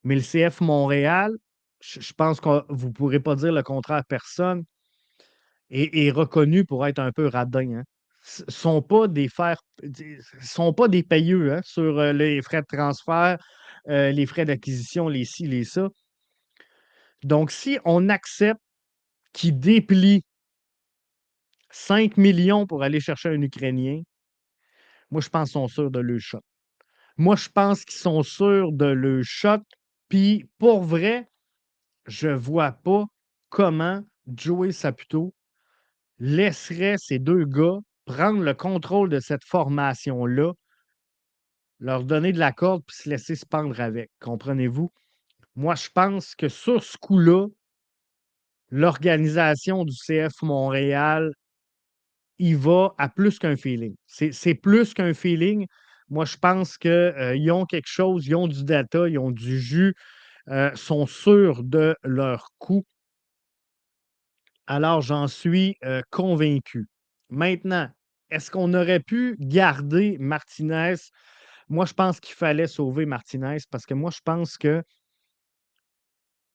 mais le CF Montréal, je pense que vous ne pourrez pas dire le contraire à personne, est reconnu pour être un peu radin, hein. Sont pas des sont pas des payeux, hein, sur, les frais de transfert, les frais d'acquisition, les ci, les ça. Donc si on accepte qu'ils déplient 5 millions pour aller chercher un Ukrainien, moi, je pense qu'ils sont sûrs de leur shot. Moi, je pense qu'ils sont sûrs de leur shot, puis pour vrai, je vois pas comment Joey Saputo laisserait ces 2 gars prendre le contrôle de cette formation-là, leur donner de la corde puis se laisser se pendre avec, comprenez-vous? Moi, je pense que sur ce coup-là, l'organisation du CF Montréal y va à plus qu'un feeling. C'est plus qu'un feeling. Moi, je pense qu'ils ont quelque chose, ils ont du data, ils ont du jus, sont sûrs de leur coup. Alors, j'en suis, convaincu. Maintenant, est-ce qu'on aurait pu garder Martinez? Moi, je pense qu'il fallait sauver Martinez parce que moi, je pense que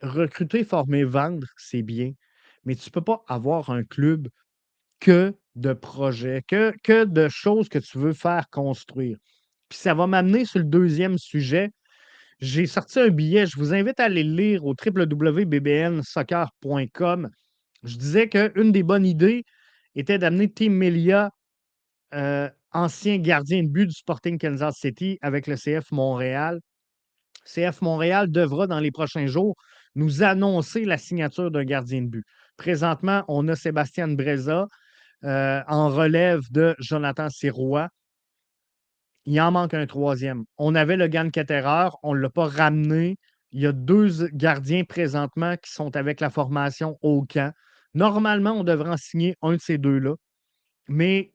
recruter, former, vendre, c'est bien, mais tu ne peux pas avoir un club que de projets, que de choses que tu veux faire construire. Puis ça va m'amener sur le deuxième sujet. J'ai sorti un billet, je vous invite à aller le lire au www.bbnsoccer.com. Je disais qu'une des bonnes idées était d'amener Tim Melia, ancien gardien de but du Sporting Kansas City avec le CF Montréal. CF Montréal devra, dans les prochains jours, nous annoncer la signature d'un gardien de but. Présentement, on a Sébastien Breza en relève de Jonathan Sirois. Il en manque un troisième. On avait le Gant Ketterer, on ne l'a pas ramené. Il y a 2 gardiens présentement qui sont avec la formation au camp. Normalement, on devrait en signer un de ces 2-là. Mais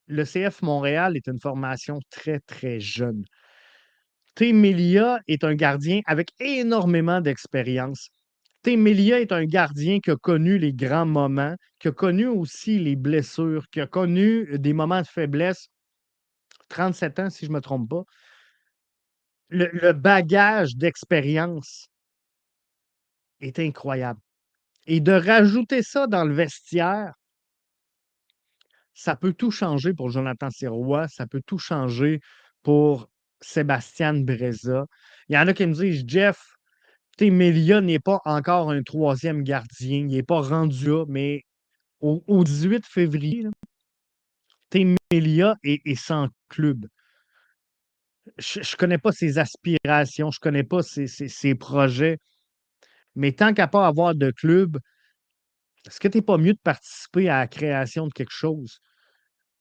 le CF Montréal est une formation très, très jeune. Melia est un gardien avec énormément d'expérience. Melia est un gardien qui a connu les grands moments, qui a connu aussi les blessures, qui a connu des moments de faiblesse. 37 ans, si je ne me trompe pas. Le bagage d'expérience est incroyable. Et de rajouter ça dans le vestiaire, ça peut tout changer pour Jonathan Sirois, ça peut tout changer pour Sébastien Breza. Il y en a qui me disent, Jeff, Melia n'est pas encore un troisième gardien, il n'est pas rendu là, mais au 18 février, Melia est sans club. Je ne connais pas ses aspirations, je ne connais pas ses projets, mais tant qu'à pas avoir de club, est-ce que tu n'es pas mieux de participer à la création de quelque chose?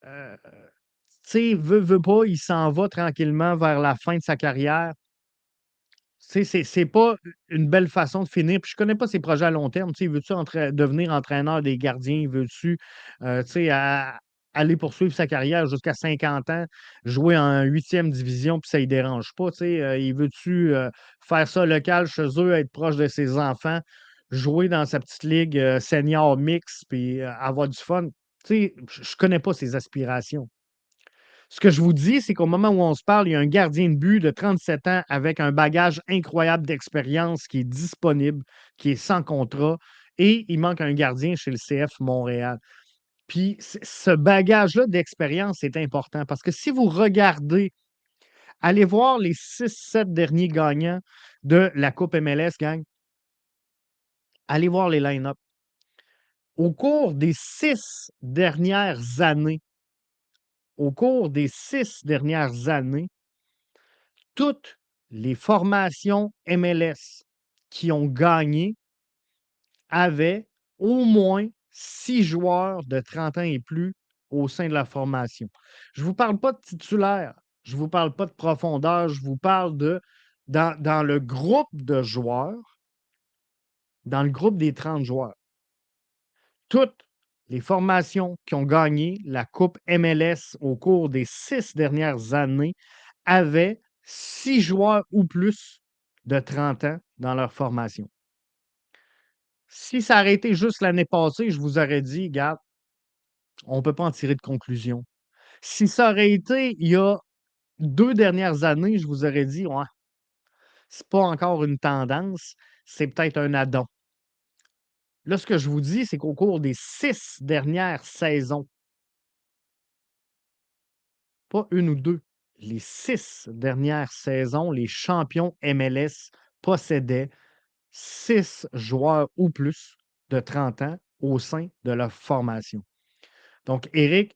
Tu sais, veut pas, il s'en va tranquillement vers la fin de sa carrière. Tu sais, c'est pas une belle façon de finir. Puis je connais pas ses projets à long terme. Tu sais, veux-tu devenir entraîneur des gardiens? Veux-tu, tu sais, aller poursuivre sa carrière jusqu'à 50 ans, jouer en 8e division, puis ça ne dérange pas, tu sais? Il veut-tu, faire ça local chez eux, être proche de ses enfants, jouer dans sa petite ligue, senior mix, puis, avoir du fun? Tu sais, je connais pas ses aspirations. Ce que je vous dis, c'est qu'au moment où on se parle, il y a un gardien de but de 37 ans avec un bagage incroyable d'expérience qui est disponible, qui est sans contrat, et il manque un gardien chez le CF Montréal. Puis ce bagage-là d'expérience est important parce que si vous regardez, allez voir les 6-7 derniers gagnants de la Coupe MLS, gang. Allez voir les line-up. Au cours des 6 dernières années, au cours des 6 dernières années, toutes les formations MLS qui ont gagné avaient au moins 6 joueurs de 30 ans et plus au sein de la formation. Je ne vous parle pas de titulaire, je ne vous parle pas de profondeur, je vous parle de dans le groupe de joueurs, dans le groupe des 30 joueurs. Toutes les formations qui ont gagné la Coupe MLS au cours des 6 dernières années avaient 6 joueurs ou plus de 30 ans dans leur formation. Si ça aurait été juste l'année passée, je vous aurais dit, regarde, on ne peut pas en tirer de conclusion. Si ça aurait été il y a 2 dernières années, je vous aurais dit, ouais, c'est pas encore une tendance, c'est peut-être un addon. Là, ce que je vous dis, c'est qu'au cours des 6 dernières saisons, pas une ou deux, les 6 dernières saisons, les champions MLS possédaient 6 joueurs ou plus de 30 ans au sein de leur formation. Donc, Éric,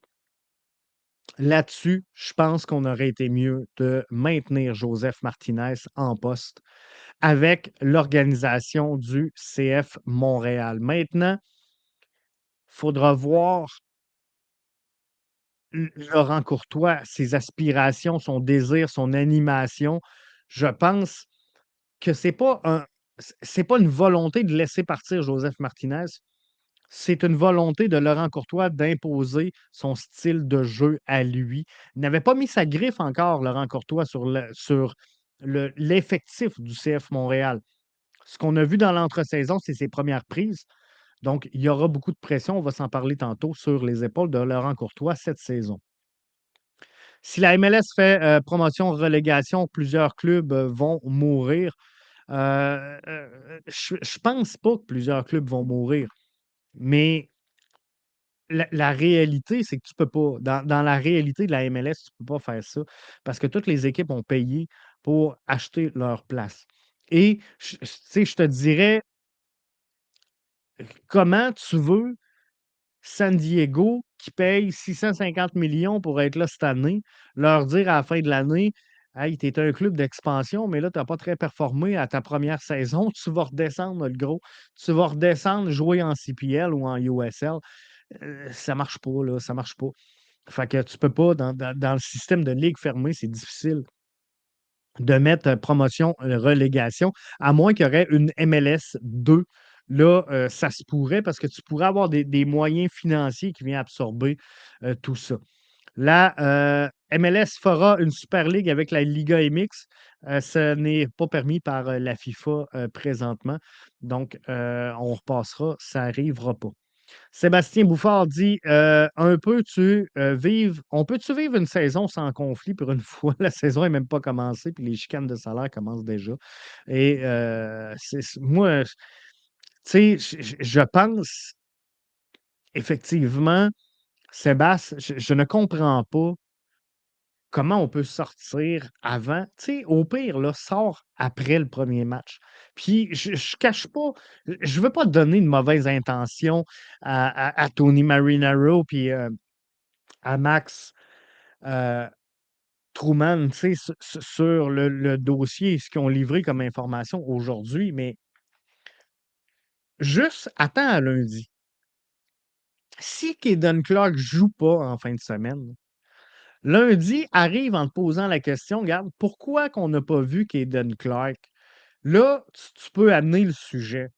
là-dessus, je pense qu'on aurait été mieux de maintenir Joseph Martinez en poste avec l'organisation du CF Montréal. Maintenant, il faudra voir Laurent Courtois, ses aspirations, son désir, son animation. Je pense que c'est pas une volonté de laisser partir Joseph Martinez. C'est une volonté de Laurent Courtois d'imposer son style de jeu à lui. Il n'avait pas mis sa griffe encore, Laurent Courtois, sur l'effectif du CF Montréal. Ce qu'on a vu dans l'entre-saison, c'est ses premières prises. Donc, il y aura beaucoup de pression, on va s'en parler tantôt, sur les épaules de Laurent Courtois cette saison. Si la MLS fait promotion-relégation, plusieurs clubs vont mourir. Je ne pense pas que plusieurs clubs vont mourir, mais la réalité, c'est que tu ne peux pas. Dans la réalité de la MLS, tu ne peux pas faire ça parce que toutes les équipes ont payé pour acheter leur place. Et tu sais, je te dirais, comment tu veux San Diego, qui paye 650 millions pour être là cette année, leur dire à la fin de l'année: «Hey, tu es un club d'expansion, mais là, tu n'as pas très performé à ta première saison. Tu vas redescendre, le gros. Tu vas redescendre, jouer en CPL ou en USL.» Ça marche pas, là, ça marche pas. Fait que tu peux pas dans le système de ligue fermée, c'est difficile de mettre promotion, relégation, à moins qu'il y aurait une MLS 2. Là, ça se pourrait parce que tu pourrais avoir des moyens financiers qui viennent absorber, tout ça. La, MLS fera une super ligue avec la Liga MX. Ce n'est pas permis par, la FIFA, présentement. Donc, on repassera, ça n'arrivera pas. Sébastien Bouffard dit on peut-tu vivre une saison sans conflit pour une fois? La saison n'est même pas commencée, puis les chicanes de salaire commencent déjà. Et moi, tu sais, je pense effectivement, Sébastien, je ne comprends pas comment on peut sortir avant. Tu sais, au pire, là, sors après le premier match. Puis je cache pas, je veux pas donner de mauvaises intentions à Tony Marinaro puis, à Max, heu, Truman, tu sais, sur le dossier, ce qu'ils ont livré comme information aujourd'hui, mais juste attends à lundi. Si Caden Clark joue pas en fin de semaine, lundi arrive en te posant la question: «Regarde, pourquoi qu'on n'a pas vu Caden Clark?» Là, tu peux amener le sujet.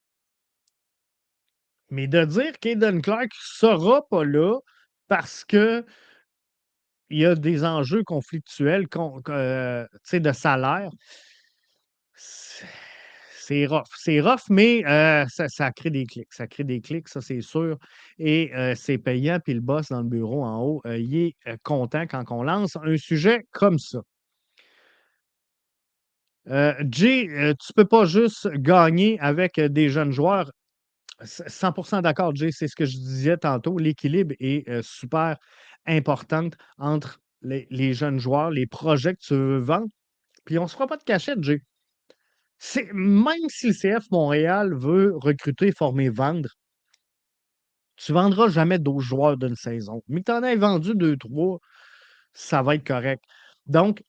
Mais de dire qu'Aiden Clark sera pas là parce qu'il y a des enjeux conflictuels tu sais, de salaire, c'est c'est rough. C'est rough, mais ça crée des clics. Ça crée des clics, ça, c'est sûr, et c'est payant. Puis le boss dans le bureau en haut, il est, content quand on lance un sujet comme ça. Jay, tu peux pas juste gagner avec, des jeunes joueurs. 100 d'accord, Jay, c'est ce que je disais tantôt. L'équilibre est, super important entre les jeunes joueurs, les projets que tu veux vendre. Puis on ne se fera pas de cachette, Jay. Même si le CF Montréal veut recruter, former, vendre, tu ne vendras jamais 12 joueurs d'une saison. Mais que tu en aies vendu 2-3, ça va être correct. Donc,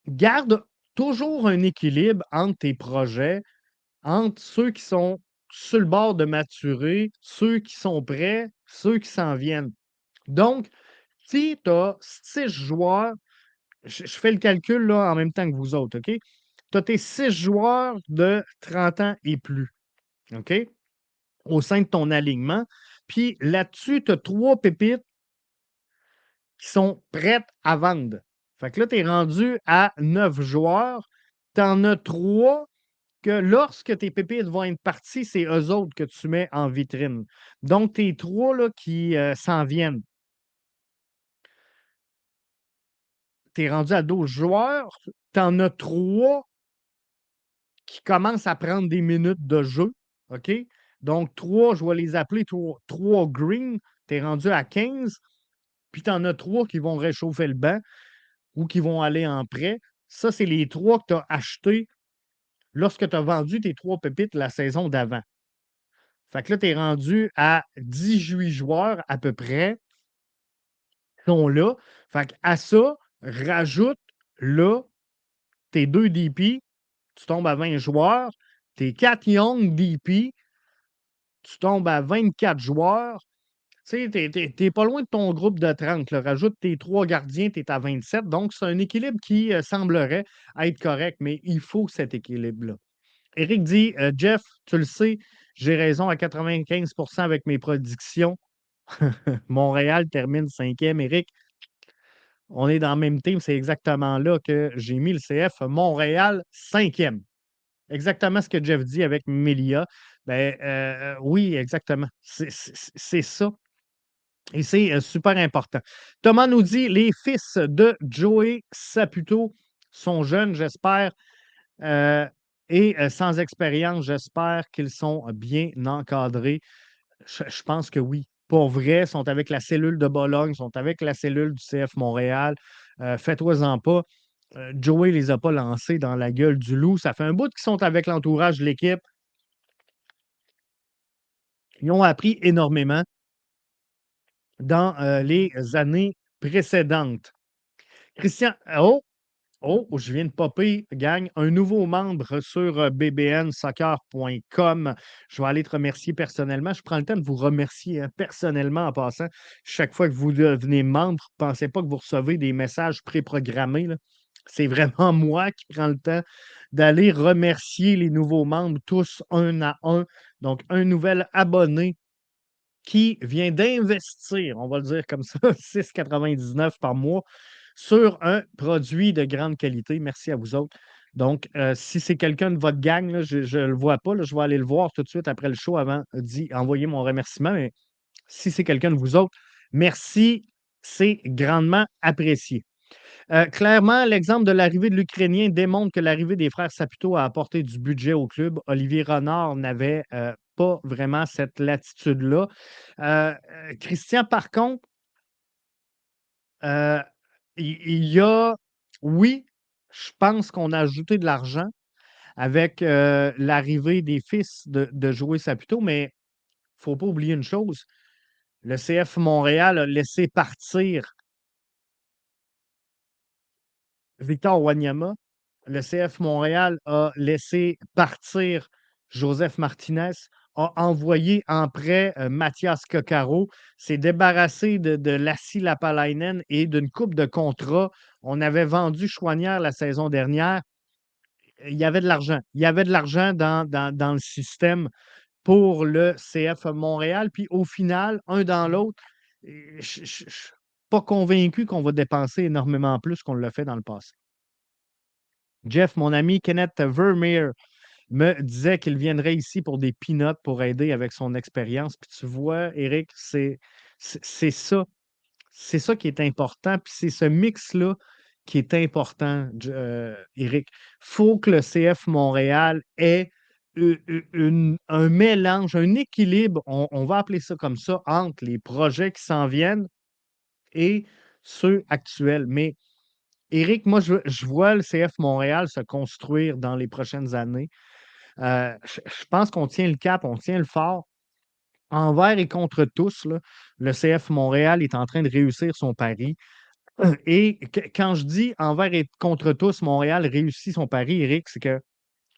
garde toujours un équilibre entre tes projets, entre ceux qui sont sur le bord de maturer, ceux qui sont prêts, ceux qui s'en viennent. Donc, si tu as 6 joueurs, je fais le calcul là, en même temps que vous autres, OK? Tu as tes 6 joueurs de 30 ans et plus, OK? Au sein de ton alignement. Puis là-dessus, tu as 3 pépites qui sont prêtes à vendre. Fait que là, tu es rendu à 9 joueurs. Tu en as 3 que lorsque tes pépites vont être partis, c'est eux autres que tu mets en vitrine. Donc, tes 3 là, qui s'en viennent. Tu es rendu à 12 joueurs. Tu en as 3 qui commencent à prendre des minutes de jeu. OK? Donc, 3, je vais les appeler 3 green. Tu es rendu à 15. Puis, tu en as 3 qui vont réchauffer le banc ou qui vont aller en prêt. Ça, c'est les 3 que tu as achetés lorsque tu as vendu tes 3 pépites la saison d'avant. Fait que là, tu es rendu à 18 joueurs à peu près qui sont là. Fait qu'à ça, rajoute là tes 2 DP, tu tombes à 20 joueurs. Tes 4 Young DP, tu tombes à 24 joueurs. Tu sais, tu es pas loin de ton groupe de 30 là. Rajoute tes 3 gardiens, tu es à 27. Donc, c'est un équilibre qui semblerait être correct, mais il faut cet équilibre-là. Éric dit Jeff, tu le sais, j'ai raison à 95 avec mes prédictions. Montréal termine 5e. Éric, on est dans le même team. C'est exactement là que j'ai mis le CF. Montréal, 5e. Exactement ce que Jeff dit avec Melia. Ben, oui, exactement. C'est ça. Et c'est super important. Thomas nous dit les fils de Joey Saputo sont jeunes, j'espère, et sans expérience. J'espère qu'ils sont bien encadrés. Je pense que oui. Pour vrai, sont avec la cellule de Bologne, sont avec la cellule du CF Montréal. Fais-toi-en pas. Joey ne les a pas lancés dans la gueule du loup. Ça fait un bout qu'ils sont avec l'entourage de l'équipe. Ils ont appris énormément dans les années précédentes. Christian, je viens de popper, gang, un nouveau membre sur bbnsoccer.com. Je vais aller te remercier personnellement. Je prends le temps de vous remercier personnellement en passant. Chaque fois que vous devenez membre, ne pensez pas que vous recevez des messages préprogrammés, là. C'est vraiment moi qui prends le temps d'aller remercier les nouveaux membres, tous un à un. Donc, un nouvel abonné qui vient d'investir, on va le dire comme ça, 6,99 par mois sur un produit de grande qualité. Merci à vous autres. Donc, si c'est quelqu'un de votre gang, là, je ne le vois pas, là, je vais aller le voir tout de suite après le show avant d'y envoyer mon remerciement. Mais si c'est quelqu'un de vous autres, merci, c'est grandement apprécié. Clairement, l'exemple de l'arrivée de l'Ukrainien démontre que l'arrivée des frères Saputo a apporté du budget au club. Olivier Renard n'avait pas vraiment cette latitude-là. Christian, par contre, euh, il y a, oui, je pense qu'on a ajouté de l'argent avec l'arrivée des fils de Joey Saputo, mais il ne faut pas oublier une chose. Le CF Montréal a laissé partir Victor Wanyama. Le CF Montréal a laissé partir Joseph Martinez, a envoyé en prêt Mathias Coccaro, s'est débarrassé de Lassi Lapalainen et d'une coupe de contrats. On avait vendu Chouanière la saison dernière. Il y avait de l'argent. Il y avait de l'argent dans le système pour le CF Montréal. Puis au final, un dans l'autre, je ne suis pas convaincu qu'on va dépenser énormément plus qu'on l'a fait dans le passé. Jeff, mon ami Kenneth Vermeer, me disait qu'il viendrait ici pour des peanuts pour aider avec son expérience. Puis tu vois, Eric, c'est ça. C'est ça qui est important. Puis c'est ce mix-là qui est important, Eric. Il faut que le CF Montréal ait un mélange, un équilibre, on va appeler ça comme ça, entre les projets qui s'en viennent et ceux actuels. Mais Éric, moi, je vois le CF Montréal se construire dans les prochaines années. Je pense qu'on tient le cap, on tient le fort. Envers et contre tous, là, le CF Montréal est en train de réussir son pari. Et quand je dis envers et contre tous, Montréal réussit son pari, Eric, c'est que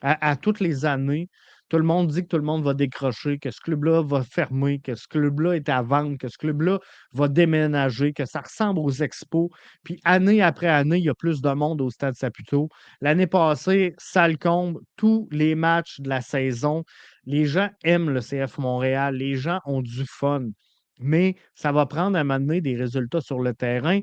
à toutes les années, tout le monde dit que tout le monde va décrocher, que ce club-là va fermer, que ce club-là est à vendre, que ce club-là va déménager, que ça ressemble aux expos. Puis année après année, il y a plus de monde au Stade Saputo. L'année passée, ça le comble, tous les matchs de la saison. Les gens aiment le CF Montréal, les gens ont du fun. Mais ça va prendre à un moment donné des résultats sur le terrain.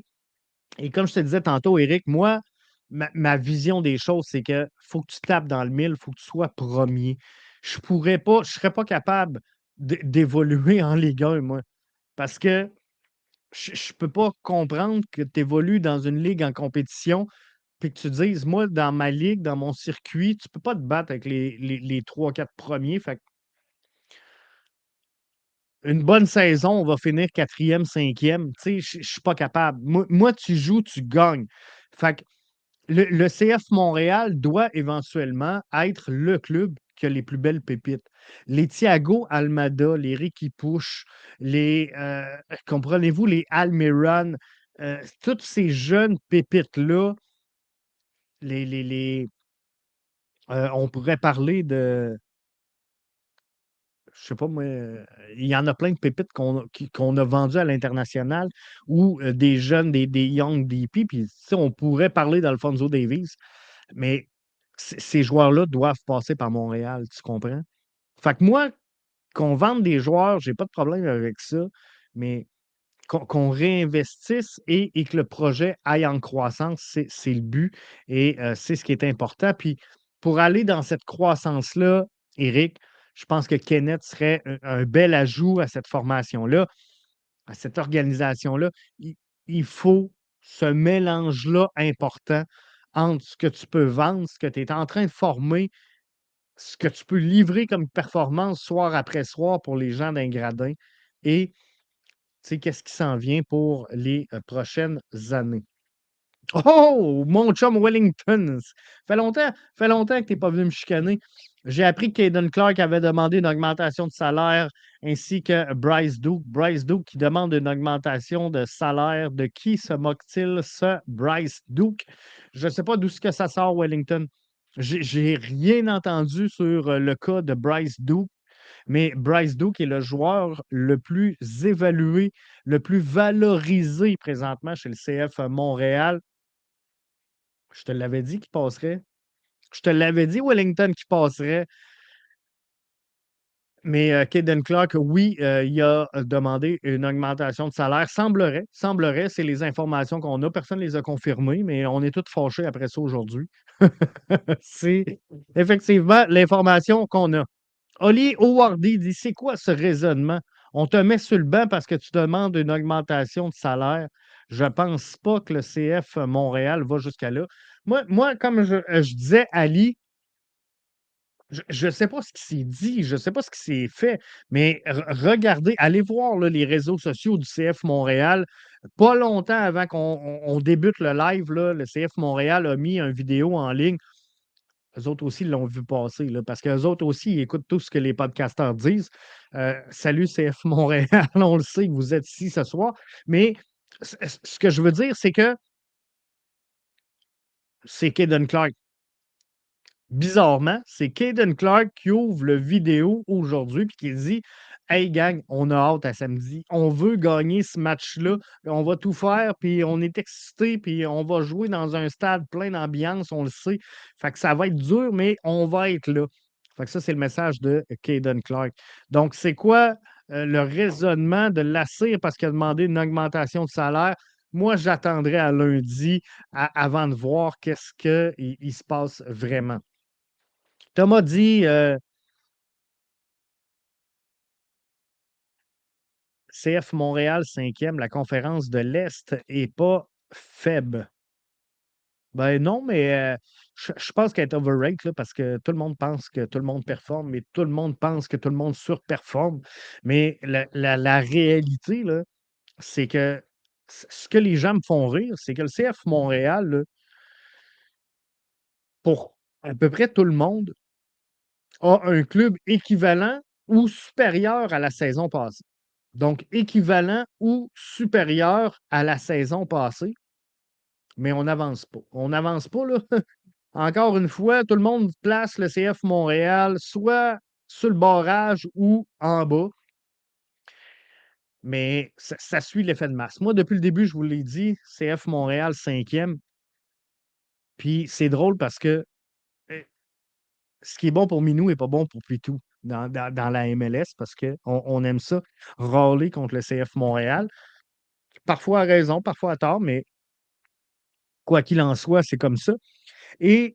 Et comme je te disais tantôt, Éric, moi, ma vision des choses, c'est que faut que tu tapes dans le mille, il faut que tu sois premier. Je serais pas capable d'évoluer en Ligue 1, moi, parce que je peux pas comprendre que tu évolues dans une ligue en compétition puis que tu dises: «Moi, dans ma ligue, dans mon circuit, tu peux pas te battre avec les 3-4 premiers». Fait une bonne saison, on va finir quatrième, cinquième. Tu sais, je suis pas capable. Moi, tu joues, tu gagnes. Fait que le CF Montréal doit éventuellement être le club qui a les plus belles pépites. Les Thiago Almada, les Ricky Push, comprenez-vous, les Almiron, toutes ces jeunes pépites-là, les on pourrait parler de je sais pas moi, il y en a plein de pépites qu'on a vendues à l'international ou des jeunes, des young DP, puis tu sais, on pourrait parler d'Alfonso Davies, mais ces joueurs-là doivent passer par Montréal, tu comprends? Fait que moi, qu'on vende des joueurs, j'ai pas de problème avec ça, mais qu'on réinvestisse et que le projet aille en croissance, c'est le but et c'est ce qui est important. Puis pour aller dans cette croissance-là, Éric, je pense que Kenneth serait un bel ajout à cette formation-là, à cette organisation-là. Il faut ce mélange-là important entre ce que tu peux vendre, ce que tu es en train de former, ce que tu peux livrer comme performance soir après soir pour les gens d'un gradin et tu sais, qu'est-ce qui s'en vient pour les prochaines années. Oh! Mon chum Wellington! Fait longtemps que tu n'es pas venu me chicaner. J'ai appris que Caden Clark avait demandé une augmentation de salaire ainsi que Bryce Duke. Bryce Duke qui demande une augmentation de salaire. De qui se moque-t-il, ce Bryce Duke? Je ne sais pas d'où ce que ça sort, Wellington. J'ai rien entendu sur le cas de Bryce Duke. Mais Bryce Duke est le joueur le plus évalué, le plus valorisé présentement chez le CF Montréal. Je te l'avais dit qu'il passerait. Je te l'avais dit, Wellington, qu'il passerait. Mais Caden Clark, oui, il a demandé une augmentation de salaire. Semblerait, c'est les informations qu'on a. Personne ne les a confirmées, mais on est tous fâchés après ça aujourd'hui. C'est effectivement l'information qu'on a. Oli Howardy dit: «C'est quoi ce raisonnement? On te met sur le banc parce que tu demandes une augmentation de salaire. Je pense pas que le CF Montréal va jusqu'à là». Moi comme je disais, Ali, je ne sais pas ce qui s'est dit, je ne sais pas ce qui s'est fait, mais regardez, allez voir là, les réseaux sociaux du CF Montréal. Pas longtemps avant qu'on débute le live, là, le CF Montréal a mis une vidéo en ligne. Eux autres aussi l'ont vu passer, là, parce qu'eux autres aussi, ils écoutent tout ce que les podcasteurs disent. Salut CF Montréal, on le sait que vous êtes ici ce soir. Mais ce que je veux dire, c'est que c'est Caden Clark. Bizarrement, c'est Caden Clark qui ouvre le vidéo aujourd'hui et qui dit: «Hey gang, on a hâte à samedi. On veut gagner ce match-là. On va tout faire, puis on est excités, puis on va jouer dans un stade plein d'ambiance, on le sait. Fait que ça va être dur, mais on va être là». Fait que ça, c'est le message de Caden Clark. Donc, c'est quoi le raisonnement de Lassire parce qu'il a demandé une augmentation de salaire? Moi, j'attendrai à lundi avant de voir qu'est-ce qu'il se passe vraiment. Thomas dit CF Montréal 5e, la conférence de l'Est est pas faible. Ben non, mais je pense qu'elle est overrate là, parce que tout le monde pense que tout le monde performe, mais tout le monde pense que tout le monde surperforme. Mais la réalité, là, c'est que ce que les gens me font rire, c'est que le CF Montréal, là, pour à peu près tout le monde, a un club équivalent ou supérieur à la saison passée. Donc, équivalent ou supérieur à la saison passée. mais on n'avance pas. On n'avance pas, là. Encore une fois, tout le monde place le CF Montréal soit sur le barrage ou en bas, mais ça suit l'effet de masse. Moi, depuis le début, je vous l'ai dit, CF Montréal 5e. Puis c'est drôle parce que euh, ce qui est bon pour Minou n'est pas bon pour Pitou dans la MLS parce qu'on aime ça, râler contre le CF Montréal. Parfois à raison, parfois à tort, mais quoi qu'il en soit, c'est comme ça. Et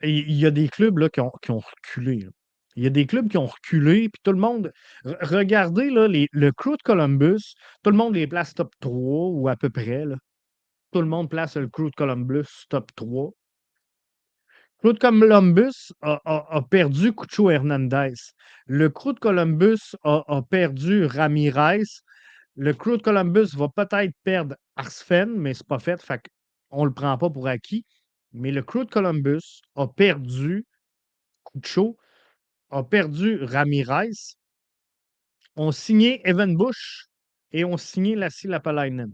il y a des clubs là, qui ont reculé, là. Il y a des clubs qui ont reculé, puis tout le monde. Regardez là, le Crew de Columbus, tout le monde les place top 3 ou à peu près, là. Tout le monde place le Crew de Columbus top 3. Crew de Columbus a perdu Cucho Hernandez. Le Crew de Columbus a perdu Ramirez. Le Crew de Columbus va peut-être perdre Arsfen, mais c'est pas fait, fait qu'on le prend pas pour acquis. Mais le Crew de Columbus a perdu Cucho, a perdu Ramirez, ont signé Evan Bush et ont signé Lassi Lapalainen.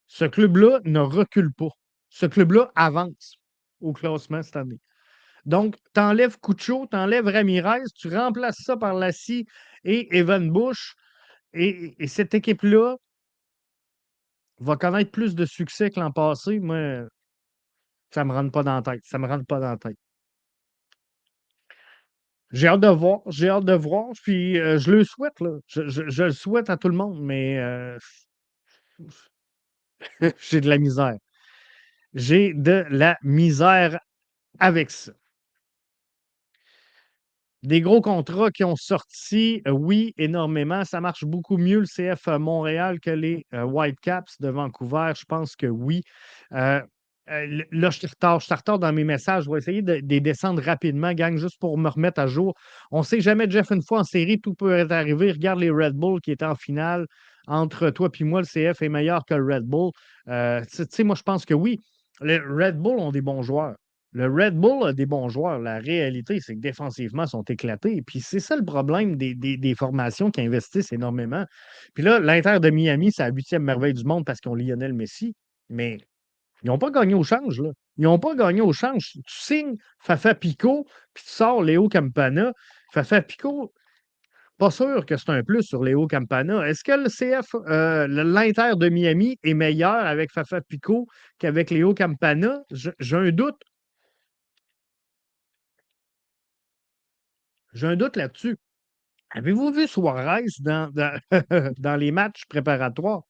Ce club-là ne recule pas. Ce club-là avance au classement cette année. Donc, tu enlèves Cucho, tu enlèves Ramirez, tu remplaces ça par Lassi et Evan Bush. Et cette équipe-là va connaître plus de succès que l'an passé. Moi, ça ne me rentre pas dans la tête. Ça me rentre pas dans la tête. J'ai hâte de voir. J'ai hâte de voir. Puis je le souhaite, là. Je le souhaite à tout le monde, mais j'ai de la misère. J'ai de la misère avec ça. Des gros contrats qui ont sorti, oui, énormément. Ça marche beaucoup mieux le CF Montréal que les Whitecaps de Vancouver. Je pense que oui. Là, je suis en retard dans mes messages. Je vais essayer de les descendre rapidement, gang, juste pour me remettre à jour. On ne sait jamais, Jeff, une fois en série, tout peut être arrivé. Regarde les Red Bull qui étaient en finale. Entre toi et moi, le CF est meilleur que le Red Bull. Tu sais, moi, je pense que oui. Les Red Bull ont des bons joueurs. Le Red Bull a des bons joueurs. La réalité, c'est que défensivement, ils sont éclatés. Puis c'est ça le problème des formations qui investissent énormément. Puis là, l'Inter de Miami, c'est la 8e merveille du monde parce qu'ils ont Lionel Messi. Mais ils n'ont pas gagné au change, là. Ils n'ont pas gagné au change. Tu signes Fafa Pico, puis tu sors Léo Campana. Fafa Pico, pas sûr que c'est un plus sur Léo Campana. Est-ce que le CF, l'Inter de Miami est meilleur avec Fafa Pico qu'avec Léo Campana? J'ai un doute. J'ai un doute là-dessus. Avez-vous vu Suarez dans les matchs préparatoires?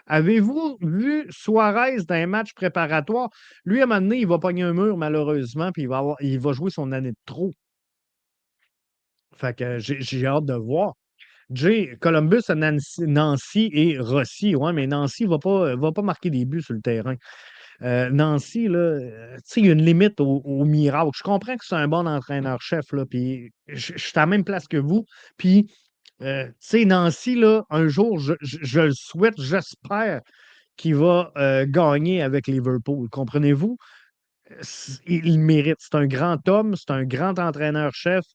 Avez-vous vu Suarez dans un match préparatoire? Lui, à un moment donné, il va pogner un mur, malheureusement, puis il va jouer son année de trop. Fait que j'ai hâte de voir. Jay, Columbus, Nancy et Rossi. Ouais, mais Nancy ne va pas marquer des buts sur le terrain. Nancy, là, tu sais, il y a une limite au miracle. Je comprends que c'est un bon entraîneur-chef, là, puis je suis à la même place que vous. Puis, tu sais, Nancy, là, un jour, je le souhaite, j'espère qu'il va gagner avec Liverpool. Comprenez-vous? Il le mérite. C'est un grand homme, c'est un grand entraîneur-chef,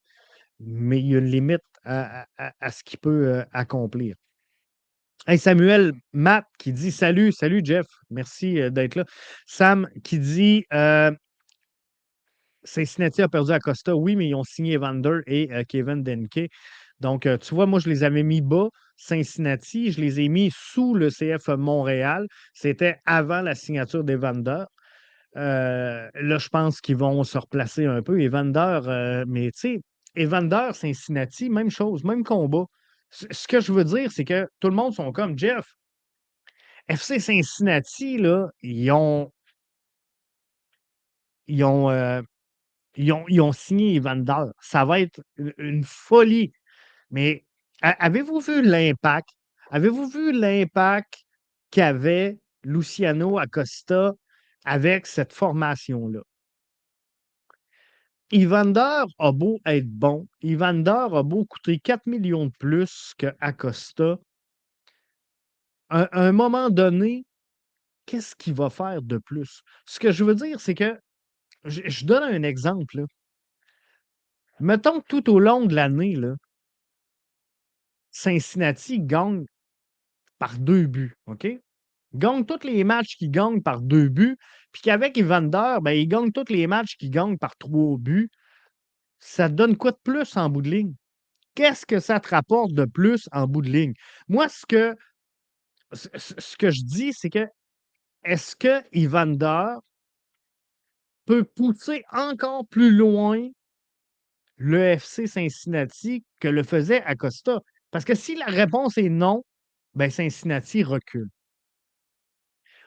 mais il y a une limite à ce qu'il peut accomplir. Hey Samuel, Matt qui dit salut, salut Jeff, merci d'être là. Sam qui dit Cincinnati a perdu à Costa, oui, mais ils ont signé Evander et Kevin Denke. Donc, tu vois, moi, je les avais mis bas, Cincinnati, je les ai mis sous le CF Montréal. C'était avant la signature d'Evander. Là, je pense qu'ils vont se replacer un peu. Evander, mais tu sais, Evander, Cincinnati, même chose, même combat. Ce que je veux dire, c'est que tout le monde sont comme Jeff. FC Cincinnati, là, ils ont, ils ont signé Evander. Ça va être une folie. Mais avez-vous vu l'impact? Avez-vous vu l'impact qu'avait Luciano Acosta avec cette formation-là? Evander a beau être bon, Evander a beau coûter 4 millions de plus qu'Acosta. À un moment donné, qu'est-ce qu'il va faire de plus? Ce que je veux dire, c'est que je donne un exemple, là. Mettons que tout au long de l'année, là, Cincinnati gagne par 2 buts, OK? gagne tous les matchs qu'il gagne par 2 buts, puis qu'avec Evander, ben, il gagne tous les matchs qu'il gagne par 3 buts. Ça te donne quoi de plus en bout de ligne? Qu'est-ce que ça te rapporte de plus en bout de ligne? Moi, ce que je dis, c'est que est-ce que Evander peut pousser encore plus loin le FC Cincinnati que le faisait Acosta? Parce que si la réponse est non, ben Cincinnati recule.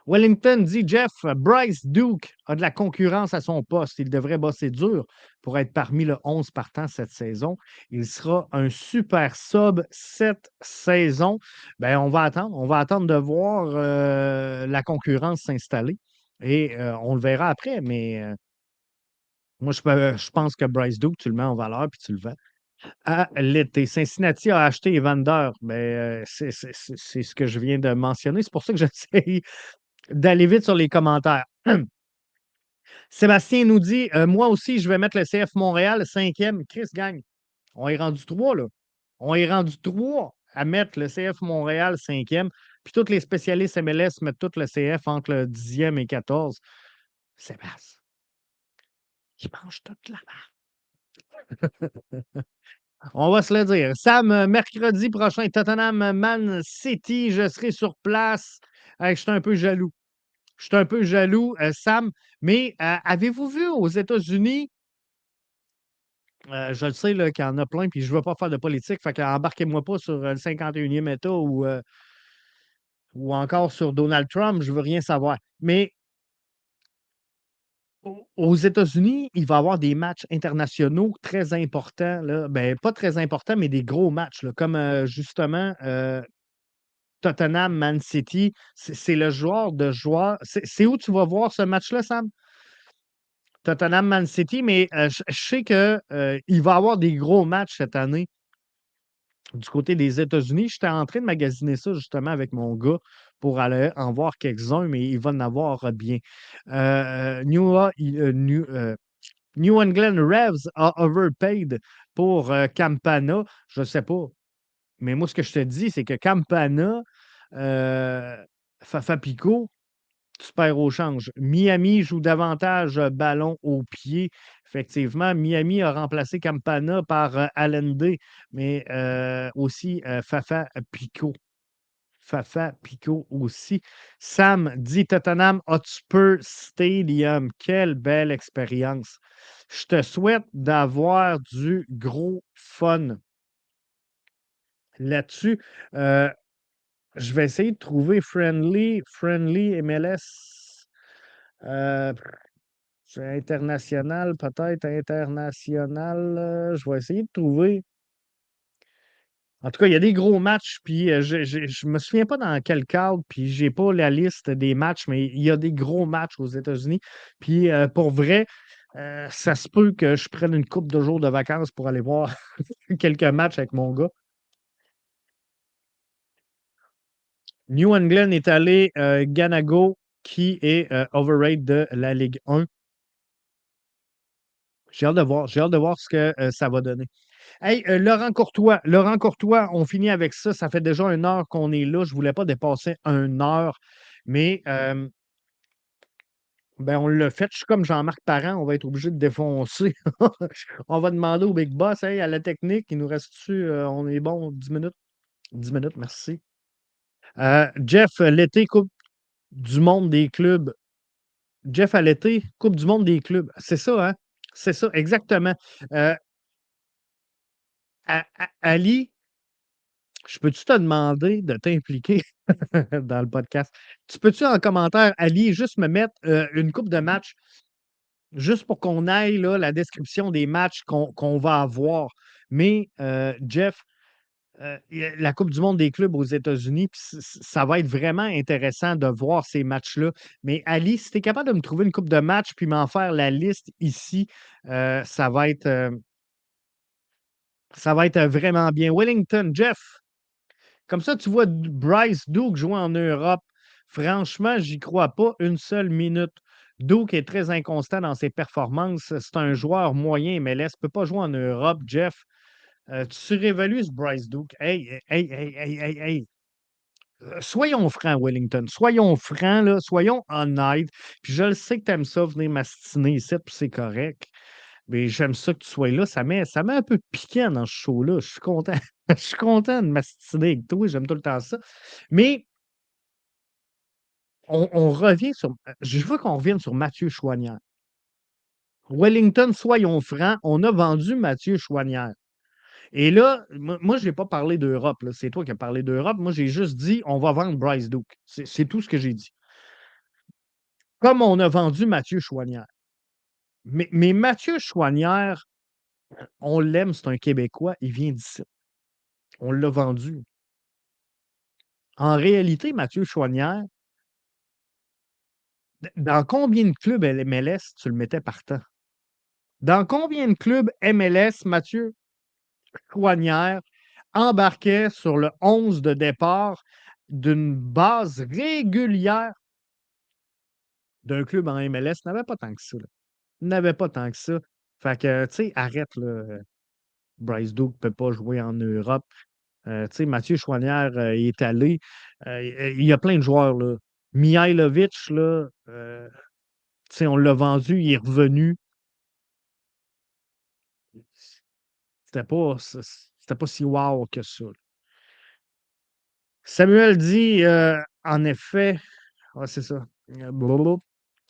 Wellington dit Jeff, Bryce Duke a de la concurrence à son poste. Il devrait bosser dur pour être parmi le 11 partant cette saison. Il sera un super sub cette saison. Ben, on va attendre. On va attendre de voir la concurrence s'installer. Et on le verra après. Mais moi, je pense que Bryce Duke, tu le mets en valeur puis tu le vends. À l'été. Cincinnati a acheté Evander. Ben, c'est ce que je viens de mentionner. C'est pour ça que j'essaye d'aller vite sur les commentaires. Sébastien nous dit moi aussi, je vais mettre le CF Montréal, 5e. Chris gagne. On est rendu 3, là. On est rendu 3 à mettre le CF Montréal 5e. Puis tous les spécialistes MLS mettent tout le CF entre le 10e et 14. Sébastien, il mange toute la On va se le dire. Sam, mercredi prochain, Tottenham Man City, je serai sur place. Je suis un peu jaloux. Je suis un peu jaloux, Sam, mais avez-vous vu aux États-Unis, je le sais qu'il y en a plein, puis je ne veux pas faire de politique, fait qu'embarquez-moi pas sur le 51e État ou encore sur Donald Trump, je ne veux rien savoir. Mais aux États-Unis, il va y avoir des matchs internationaux très importants, là. Ben, pas très importants, mais des gros matchs, là, comme justement Tottenham, Man City. C'est le joueur de joueur. C'est où tu vas voir ce match-là, Sam? Tottenham, Man City, mais je sais qu'il va y avoir des gros matchs cette année du côté des États-Unis. J'étais en train de magasiner ça justement avec mon gars pour aller en voir quelques-uns, mais il va en avoir bien. New England Revs a overpaid pour Campana. Je ne sais pas. Mais moi, ce que je te dis, c'est que Campana, Fafa Pico, tu perds au change. Miami joue davantage ballon au pied. Effectivement, Miami a remplacé Campana par Allende, mais aussi Fafa Pico. Fafa Pico aussi. Sam dit Tottenham Hotspur Stadium. Quelle belle expérience. Je te souhaite d'avoir du gros fun là-dessus. Je vais essayer de trouver Friendly MLS. Euh, c'est international, peut-être international. Je vais essayer de trouver. En tout cas, il y a des gros matchs, puis je me souviens pas dans quel cadre, puis j'ai pas la liste des matchs, mais il y a des gros matchs aux États-Unis. Puis pour vrai, ça se peut que je prenne une couple de jours de vacances pour aller voir quelques matchs avec mon gars. New England est allé Ganago, qui est overrated de la Ligue 1. J'ai hâte de voir. J'ai hâte de voir ce que ça va donner. Hey, Laurent Courtois. Laurent Courtois, on finit avec ça. Ça fait déjà 1 heure qu'on est là. Je ne voulais pas dépasser 1 heure, mais ben, on l'a fait. Je suis comme Jean-Marc Parent. On va être obligé de défoncer. On va demander au Big Boss, hey, à la technique, il nous reste-tu, on est bon, 10 minutes? 10 minutes, merci. Jeff, l'été, Coupe du monde des clubs. Jeff, à l'été, Coupe du monde des clubs. C'est ça, hein? C'est ça, exactement. Ali, je peux-tu te demander de t'impliquer dans le podcast? Tu peux-tu en commentaire, Ali, juste me mettre une coupe de matchs, juste pour qu'on aille là, la description des matchs qu'on va avoir. Mais Jeff, la Coupe du monde des clubs aux États-Unis, ça va être vraiment intéressant de voir ces matchs-là. Mais Ali, si tu es capable de me trouver une coupe de matchs puis m'en faire la liste ici, ça va être. Ça va être vraiment bien. Wellington, Jeff, comme ça, tu vois Bryce Duke jouer en Europe. Franchement, j'y crois pas une seule minute. Duke est très inconstant dans ses performances. C'est un joueur moyen, mais laisse peut pas jouer en Europe, Jeff. Tu surévalues ce Bryce Duke. Hey, hey, hey, hey, hey, hey. Soyons francs, Wellington. Soyons francs, là, soyons honnêtes. Puis je le sais que tu aimes ça, venir m'astiner ici, puis c'est correct. Mais j'aime ça que tu sois là. Ça met un peu piquant dans ce show-là. Je suis content. Je suis content de m'astiner avec toi. J'aime tout le temps ça. Mais on revient sur. Je veux qu'on revienne sur Mathieu Chouanière. Wellington, soyons francs, on a vendu Mathieu Chouanière. Et là, moi je n'ai pas parlé d'Europe, là. C'est toi qui as parlé d'Europe. Moi, j'ai juste dit on va vendre Bryce Duke. C'est tout ce que j'ai dit. Comme on a vendu Mathieu Chouanière. Mais Mathieu Chouanière, on l'aime, c'est un Québécois, il vient d'ici. On l'a vendu. En réalité, Mathieu Chouanière, dans combien de clubs MLS tu le mettais partant? Dans combien de clubs MLS, Mathieu Chouanière embarquait sur le 11 de départ d'une base régulière d'un club en MLS? N'avait pas tant que ça, là. N'avait pas tant que ça. Fait que, tu sais, arrête, là. Bryce Duke ne peut pas jouer en Europe. Tu sais, Mathieu Chouanière, il est allé. Il y a plein de joueurs, là. Mihailovic, là, tu sais, on l'a vendu, il est revenu. C'était pas si wow que ça, là. Samuel dit, en effet, ouais, c'est ça. Blablabla.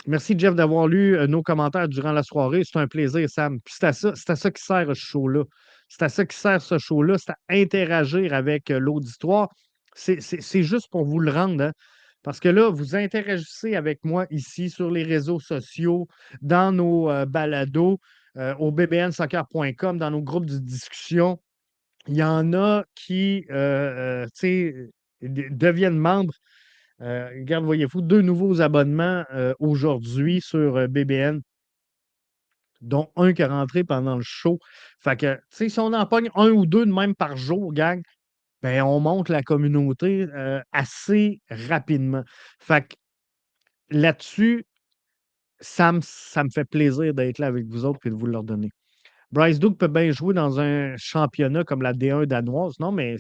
Merci, Jeff, d'avoir lu nos commentaires durant la soirée. C'est un plaisir, Sam. Puis c'est à ça qui sert ce show-là. C'est à ça qui sert ce show-là. C'est à interagir avec l'auditoire. C'est juste pour vous le rendre, hein. Parce que là, vous interagissez avec moi ici sur les réseaux sociaux, dans nos balados, au bbnsoccer.com, dans nos groupes de discussion. Il y en a qui, tu sais, deviennent membres. Regarde, voyez-vous, 2 nouveaux abonnements aujourd'hui sur BBN, dont un qui est rentré pendant le show. Fait que, tu sais, si on en pogne un ou deux de même par jour, gang, ben, on monte la communauté assez rapidement. Fait que là-dessus, ça me fait plaisir d'être là avec vous autres et de vous leur donner. Bryce Duke peut bien jouer dans un championnat comme la D1 danoise. Non, mais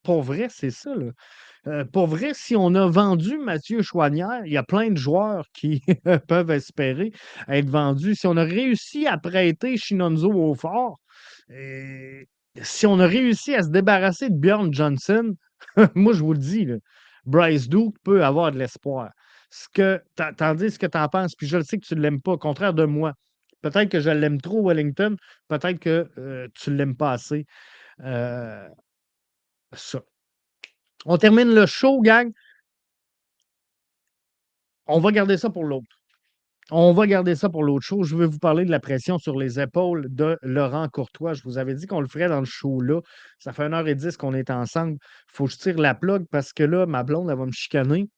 pour vrai, c'est ça, là. Pour vrai, si on a vendu Mathieu Chouanière, il y a plein de joueurs qui peuvent espérer être vendus. Si on a réussi à prêter Shinonzo au fort, euh, si on a réussi à se débarrasser de Bjorn Johnson, moi je vous le dis, là, Bryce Duke peut avoir de l'espoir. T'en dis ce que tu en penses, puis je le sais que tu ne l'aimes pas, au contraire de moi. Peut-être que je l'aime trop, Wellington. Peut-être que tu ne l'aimes pas assez. Euh, ça. On termine le show, gang. On va garder ça pour l'autre. On va garder ça pour l'autre show. Je veux vous parler de la pression sur les épaules de Laurent Courtois. Je vous avais dit qu'on le ferait dans le show-là. Ça fait 1h10 qu'on est ensemble. Il faut que je tire la plug parce que là, ma blonde, elle va me chicaner.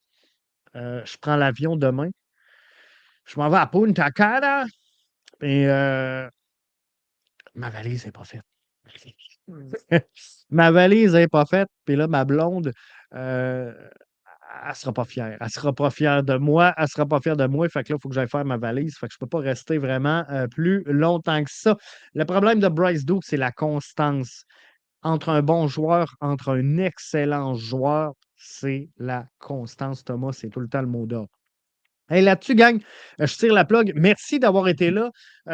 Je prends l'avion demain. Je m'en vais à Punta Cana. Et ma valise n'est pas faite. Ma valise n'est pas faite. Puis là, ma blonde, euh, elle sera pas fière. Elle sera pas fière de moi. Elle sera pas fière de moi. Fait que là, il faut que j'aille faire ma valise. Fait que je peux pas rester vraiment plus longtemps que ça. Le problème de Bryce Duke, c'est la constance. Entre un bon joueur, entre un excellent joueur, c'est la constance, Thomas. C'est tout le temps le mot d'ordre. Hey, là-dessus, gang, je tire la plug. Merci d'avoir été là.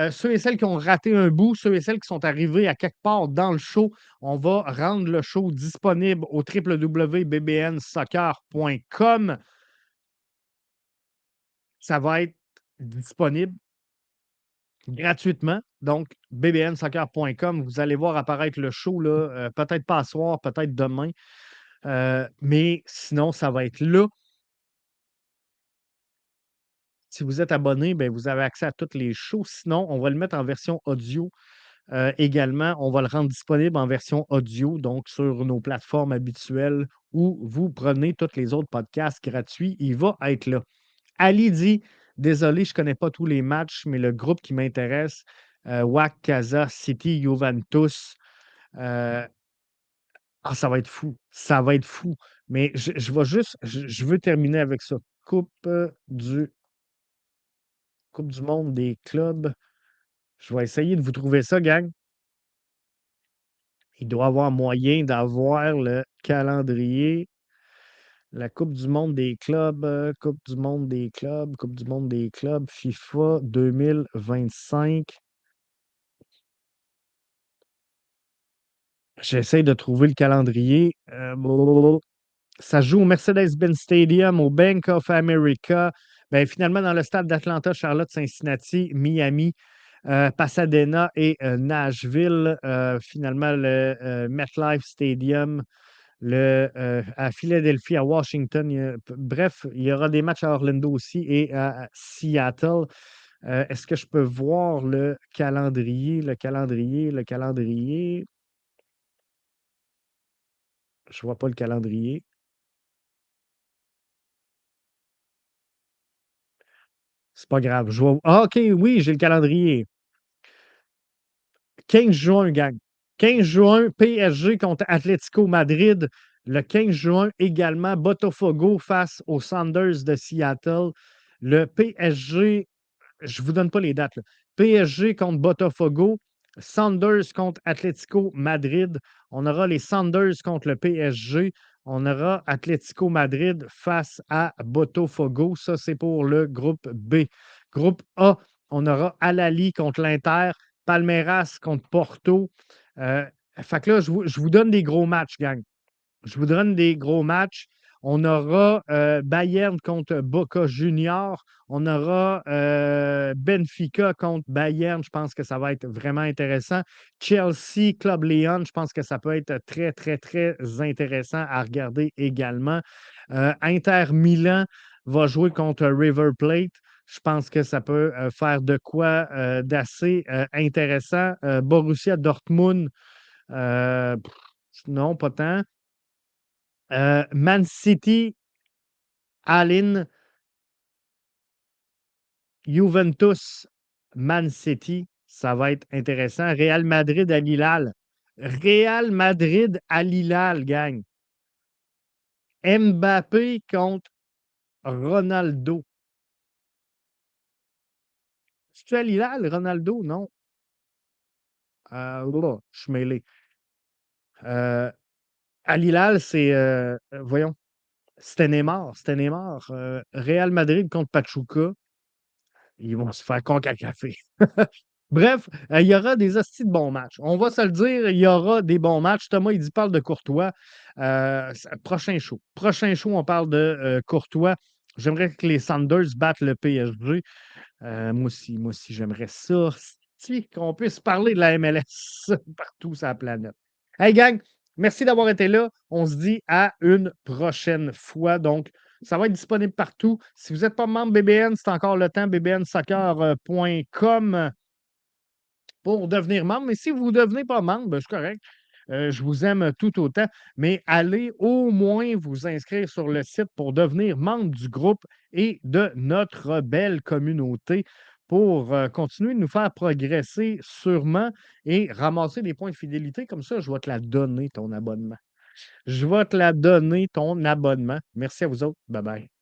Ceux et celles qui ont raté un bout, ceux et celles qui sont arrivés à quelque part dans le show, on va rendre le show disponible au www.bbnsoccer.com. Ça va être disponible gratuitement. Donc, bbnsoccer.com, vous allez voir apparaître le show, là, peut-être pas ce soir, peut-être demain. Mais sinon, ça va être là. Si vous êtes abonné, ben, vous avez accès à toutes les shows. Sinon, on va le mettre en version audio également. On va le rendre disponible en version audio, donc sur nos plateformes habituelles où vous prenez tous les autres podcasts gratuits. Il va être là. Ali dit, désolé, je ne connais pas tous les matchs, mais le groupe qui m'intéresse, WAC, Casa, City, Juventus, ça va être fou. Ça va être fou. Mais je vais juste, je veux terminer avec ça. Coupe du monde des clubs. Je vais essayer de vous trouver ça, gang. Il doit y avoir moyen d'avoir le calendrier. La Coupe du monde des clubs, Coupe du monde des clubs, Coupe du monde des clubs, FIFA 2025. J'essaie de trouver le calendrier. Blablabla. Ça joue au Mercedes-Benz Stadium, au Bank of America. Ben, finalement, dans le stade d'Atlanta, Charlotte, Cincinnati, Miami, Pasadena et Nashville. Finalement, le MetLife Stadium, à Philadelphie, à Washington. Bref, il y aura des matchs à Orlando aussi et à Seattle. Est-ce que je peux voir le calendrier, le calendrier, le calendrier? Je vois pas le calendrier. C'est pas grave. Ah, OK, oui, j'ai le calendrier. 15 juin, gang. 15 juin, PSG contre Atlético Madrid. Le 15 juin également, Botafogo face aux Sounders de Seattle. Le PSG, je ne vous donne pas les dates, là. PSG contre Botafogo, Sounders contre Atlético Madrid. On aura les Sounders contre le PSG. On aura Atlético Madrid face à Botafogo. Ça, c'est pour le groupe B. Groupe A, on aura Al-Ahly contre l'Inter, Palmeiras contre Porto. Fait que là, je vous donne des gros matchs, gang. Je vous donne des gros matchs. On aura Bayern contre Boca Junior. On aura Benfica contre Bayern. Je pense que ça va être vraiment intéressant. Chelsea, Club Leon. Je pense que ça peut être très, très, très intéressant à regarder également. Inter Milan va jouer contre River Plate. Je pense que ça peut faire de quoi d'assez intéressant. Borussia Dortmund, non, pas tant. Man City, Allen, Juventus, Man City, ça va être intéressant. Real Madrid à Lille. Real Madrid à Lille, gang. Mbappé contre Ronaldo. C'est-tu à Lille, Ronaldo? Non. Je suis mêlé. À Lille, c'est, voyons, c'était Neymar. C'était Neymar. Real Madrid contre Pachuca. Ils vont se faire café. Bref, il y aura des hosties de bons matchs. On va se le dire, il y aura des bons matchs. Thomas, il dit parle de Courtois. Prochain show. Prochain show, on parle de Courtois. J'aimerais que les Sanders battent le PSG. Moi aussi, j'aimerais ça. Si, qu'on puisse parler de la MLS partout sur la planète. Hey, gang, merci d'avoir été là. On se dit à une prochaine fois. Donc, ça va être disponible partout. Si vous n'êtes pas membre BBN, c'est encore le temps, bbnsoccer.com pour devenir membre. Mais si vous ne devenez pas membre, ben, c'est correct. Je vous aime tout autant, mais allez au moins vous inscrire sur le site pour devenir membre du groupe et de notre belle communauté pour continuer de nous faire progresser sûrement et ramasser des points de fidélité. Comme ça, je vais te la donner, ton abonnement. Je vais te la donner, ton abonnement. Merci à vous autres. Bye bye.